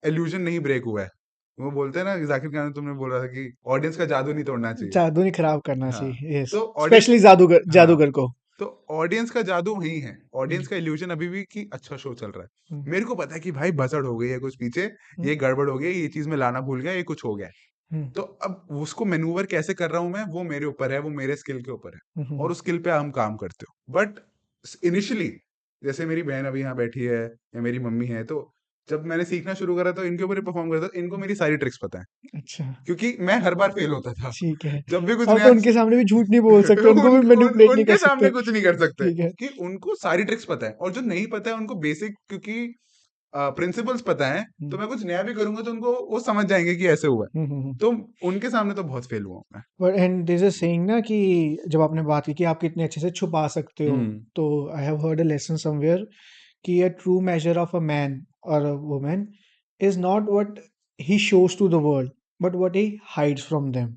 इल्यूजन नहीं ब्रेक हुआ है। वो बोलते हैं ना, जाकिर खान तुमने बोल रहा था कि ऑडियंस का जादू नहीं तोड़ना चाहिए। जादू नहीं खराब करना हाँ, चाहिए, यस। तो ऑडियंस, स्पेशली जादूगर, हाँ, जादूगर को। तो ऑडियंस का जादू वही है, हम्म। ऑडियंस का इल्यूजन अभी भी कि अच्छा शो चल रहा है। हम्म। मेरे को पता है कि भाई बजट हो गई है कुछ पीछे, हम्म। ये गड़बड़ हो गई, ये चीज में लाना भूल गया, ये कुछ हो गया है। हम्म। तो अब उसको मैनूवर कैसे कर रहा हूं मैं, वो मेरे ऊपर है, वो मेरे स्किल के ऊपर है, हम्म। और उस स्किल पे हम काम करते हो। बट इनिशियली जैसे मेरी बहन अभी यहाँ बैठी है या मेरी मम्मी है, तो जब मैंने सीखना शुरू करा तो इनके ऊपर ही परफॉर्म करता था, इनको मेरी सारी ट्रिक्स पता है अच्छा। क्योंकि मैं हर बार फेल होता था। ठीक है। जब भी कुछ अब तो नया उनके सामने भी झूठ नहीं बोल सकते, उनको भी मैनिपुलेट नहीं कर उनके सामने सकते। कुछ नहीं कर सकते ठीक है। कि उनको सारी ट्रिक्स पता है, और जो नहीं पता है उनको बेसिक, क्योंकि प्रिंसिपल्स पता है, तो हम्म। मैं कुछ नया भी करूंगा तो उनको वो समझ जाएंगे कि ऐसे हुआ है। हम्म। तो उनके सामने तो बहुत फेल हुआ हूं मैं। But and this is saying ना कि जब आपने बात की कि आप कितने अच्छे से छुपा सकते हो, हम्म। तो I have heard a lesson somewhere कि a true measure of a man or a woman is not what he shows to the world, but what he hides from them.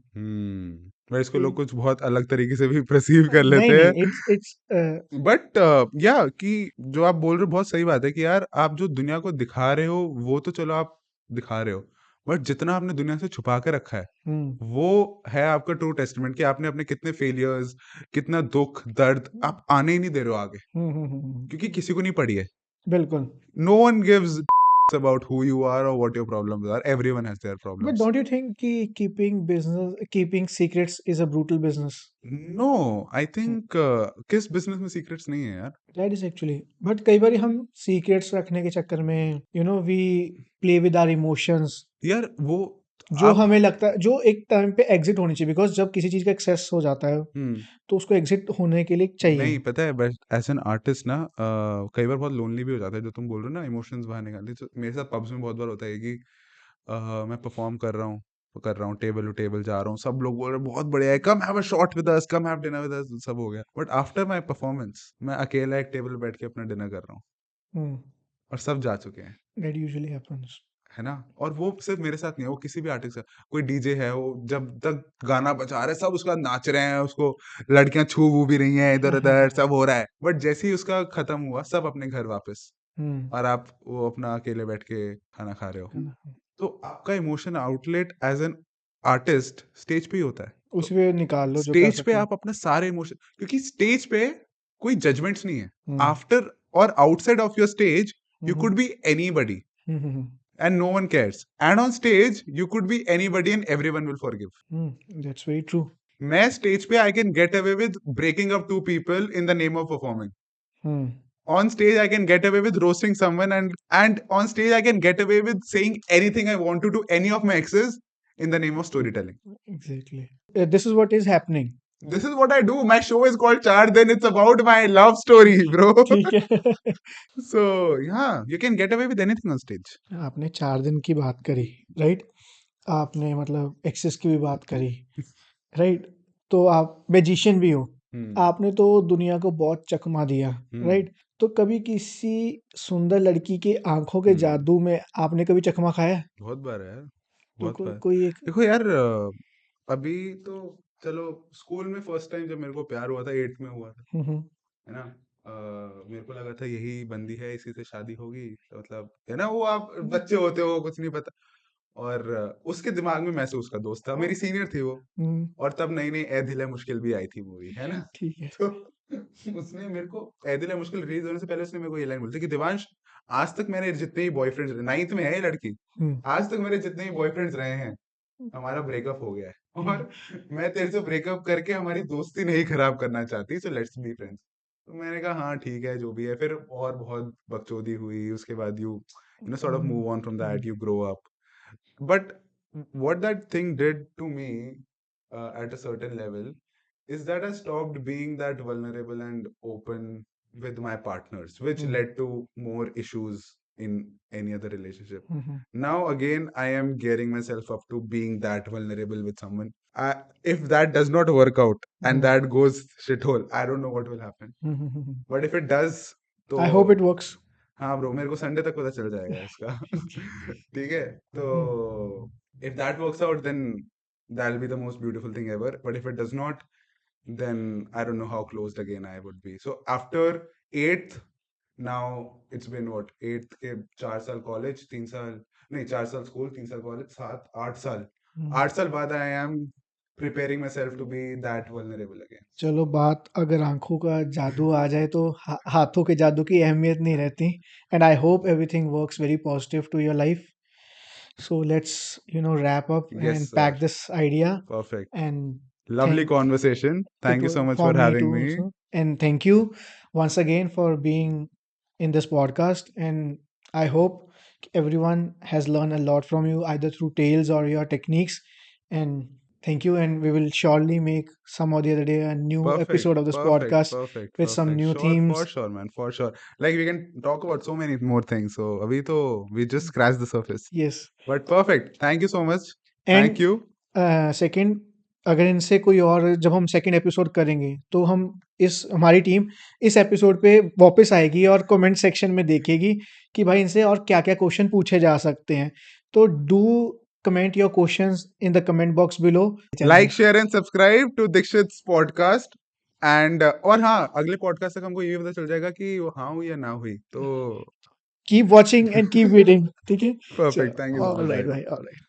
पर इसको लोग कि- कुछ बहुत अलग तरीके से भी परसीव कर नहीं लेते हैं। नहीं, इट्स बट या कि जो आप बोल रहे हो बहुत सही बात है कि यार आप जो दुनिया को दिखा रहे हो वो तो चलो आप दिखा रहे हो, बट जितना आपने दुनिया से छुपा के रखा है हम्म। वो है आपका ट्रू टेस्टमेंट, कि आपने अपने कितने फेलियर्स, कितना दुख दर्द आप आने ही नहीं दे रहे हो आगे, क्योंकि किसी को नहीं पड़ी है। बिल्कुल। No one gives about who you are or what your problems are. Everyone has their But problems. don't you think कि keeping secrets is a brutal business? No, I think किस बिजनेस में सीक्रेट्स नहीं है यार। That is actually, but कई बार हम secrets रखने के चक्कर में we play with our emotions, यार वो जो आप, हमें लगता है जो एक टाइम पे एग्जिट होनी चाहिए, बिकॉज जब किसी चीज का एक्सेस हो जाता है हम्म, तो उसको एग्जिट होने के लिए चाहिए। नहीं पता है, बट एज एन आर्टिस्ट ना कई बार बहुत लोनली भी हो जाता है, जो तुम बोल रहे हो ना इमोशंस बाहर निकालने, तो मेरे साथ पब्स में बहुत बार होता है कि मैं परफॉर्म कर रहा हूँ, टेबल टू टेबल जा रहा हूँ, सब लोग बोल रहे हैं बहुत बढ़िया है, come have a shot with us, come have dinner with us, सब हो गया, बट आफ्टर माय परफॉर्मेंस मैं अकेला एक टेबल पे बैठ के अपना डिनर कर रहा हूँ, हम्म। और सब जा चुके हैं, दैट यूजुअली हैपेंस। है ना। और वो सिर्फ मेरे साथ नहीं है, वो किसी भी आर्टिस्ट का, कोई डीजे है, वो जब तक गाना बजा रहे हैं सब उसका नाच रहे हैं, उसको लड़कियां छू वू भी रही हैं, इधर उधर सब हो रहा है, बट जैसे ही उसका खत्म हुआ सब अपने घर वापस, हम्म। और आप वो अपना अकेले बैठ के खाना खा रहे हो। है ना? तो आपका emotion outlet as an artist stage पे ही होता है। तो उसी पे निकाल लो जो कर स्टेज पे सकते हो। आप अपना सारे इमोशन, क्योंकि स्टेज पे कोई जजमेंट्स नहीं है, हम्म। आफ्टर और outside of your stage you hmm. Could be anybody hmm. and no one cares, and on stage you could be anybody and everyone will forgive. That's very true. मैं stage पे I can get away with breaking up to people in the name of performing, hmm. on stage I can get away with roasting someone, and on stage I can get away with saying anything I want to any of my exes in the name of storytelling. Exactly. This is what is happening. This is what I do. My show is called Char Din. It's about my love story, bro. ठीक है। So yeah, you can get away with anything on stage. आपने 4 दिन की बात करी, right? आपने मतलब access की भी बात करी, राइट? तो आप मैजिशियन भी हो। हम्म आपने तो दुनिया को बहुत चकमा दिया, हम्म राइट? तो कभी किसी सुंदर लड़की के आँखों के हम्म जादू में आपने कभी चकमा खाया है? बहुत बार है यार, तो बहुत बार। कोई एक देखो यार, अभी तो चलो, स्कूल में फर्स्ट टाइम जब मेरे को प्यार हुआ था, 8th में हुआ था, हुँ, हुँ, है ना। मेरे को लगा था यही बंदी है, इसी से शादी होगी, तो मतलब है ना, वो आप बच्चे होते हो, कुछ नहीं पता। और उसके दिमाग में मैं से उसका दोस्त था, मेरी सीनियर थी वो। हुँ, और तब नई नई ए दिल है मुश्किल भी आई थी मूवी, है ना। ठीक है। तो उसने मेरे को, ए दिल है मुश्किल रिलीज होने से पहले उसने मेरे को ये लाइन बोली थी कि दिवांश, आज तक मेरे जितने ही बॉयफ्रेंड्स रहे, 9th में है ये लड़की, हुँ, आज तक मेरे जितने ही बॉयफ्रेंड्स रहे हैं, हमारा ब्रेकअप हो गया है, हुँ, और मैं तेरे से ब्रेकअप करके हमारी दोस्ती नहीं खराब करना चाहती, सो लेट्स बी फ्रेंड्स। तो मैंने कहा हाँ ठीक है, जो भी है। फिर और बहुत बकचोदी हुई, उसके बाद you know sort of hmm, move on from hmm, that, you grow up. But what that thing did to me, at a certain level, is that I stopped being that vulnerable and open with my partners, which hmm, led to more issues in any other relationship. Hmm, hmm, Now, again, I am gearing myself up to being that vulnerable with someone. If that does not work out and hmm, that goes shithole, I don't know what will happen. Hmm, hmm, hmm, hmm. But if it does, I hope it तो works. हाँ bro, मेरे को Sunday तक पता चल जाएगा इसका। ठीक है, हुँ, तो if that works out, then that'll be the most beautiful thing ever. But if it does not, then I don't know how closed again I would be. So after 8th, now it's been what, 8th के 4 साल college, 3 साल, नहीं 4 साल school, 3 साल college, 7 8 साल, हुँ। 8 साल बाद I am preparing myself to be that vulnerable again. चलो बात अगर आँखों का जादू आ जाए तो हाथों के जादू की अहमियत नहीं रहती। And I hope everything works very positive to your life. So let's wrap up Yes, and sir. pack this idea Perfect. and Lovely thank conversation. it Thank you so much for for me having too me. also. And thank you once again for being in this podcast. And I hope everyone has learned a lot from you either through tales or your techniques. And thank you. And we will surely make some or the other day a new Perfect, episode of this perfect, podcast perfect, with some perfect. new Sure, for themes. sure, man, for sure. Like we can talk about so many more things. So, abhi to we just scratched the surface. Yes. But perfect. Thank you so much. Thank and you. Second, अगर इनसे कोई और जब हम second episode करेंगे तो हम इस हमारी टीम इस एपिसोड पे वापस आएगी और कमेंट सेक्शन में देखेगी कि भाई इनसे और क्या-क्या क्वेश्चन पूछे जा सकते हैं। तो do comment your questions in the comment box below. Like, चलेंगे। share, and subscribe to Dikshit's podcast. And और हाँ, अगले पॉडकास्ट तक हमको ये भी पता चल जाएगा कि वो हाँ हुई या ना हुई। तो keep watching and keep reading. ठीक है? perfect. Thank you so much, alright bhai. भाई, ऑलराइट।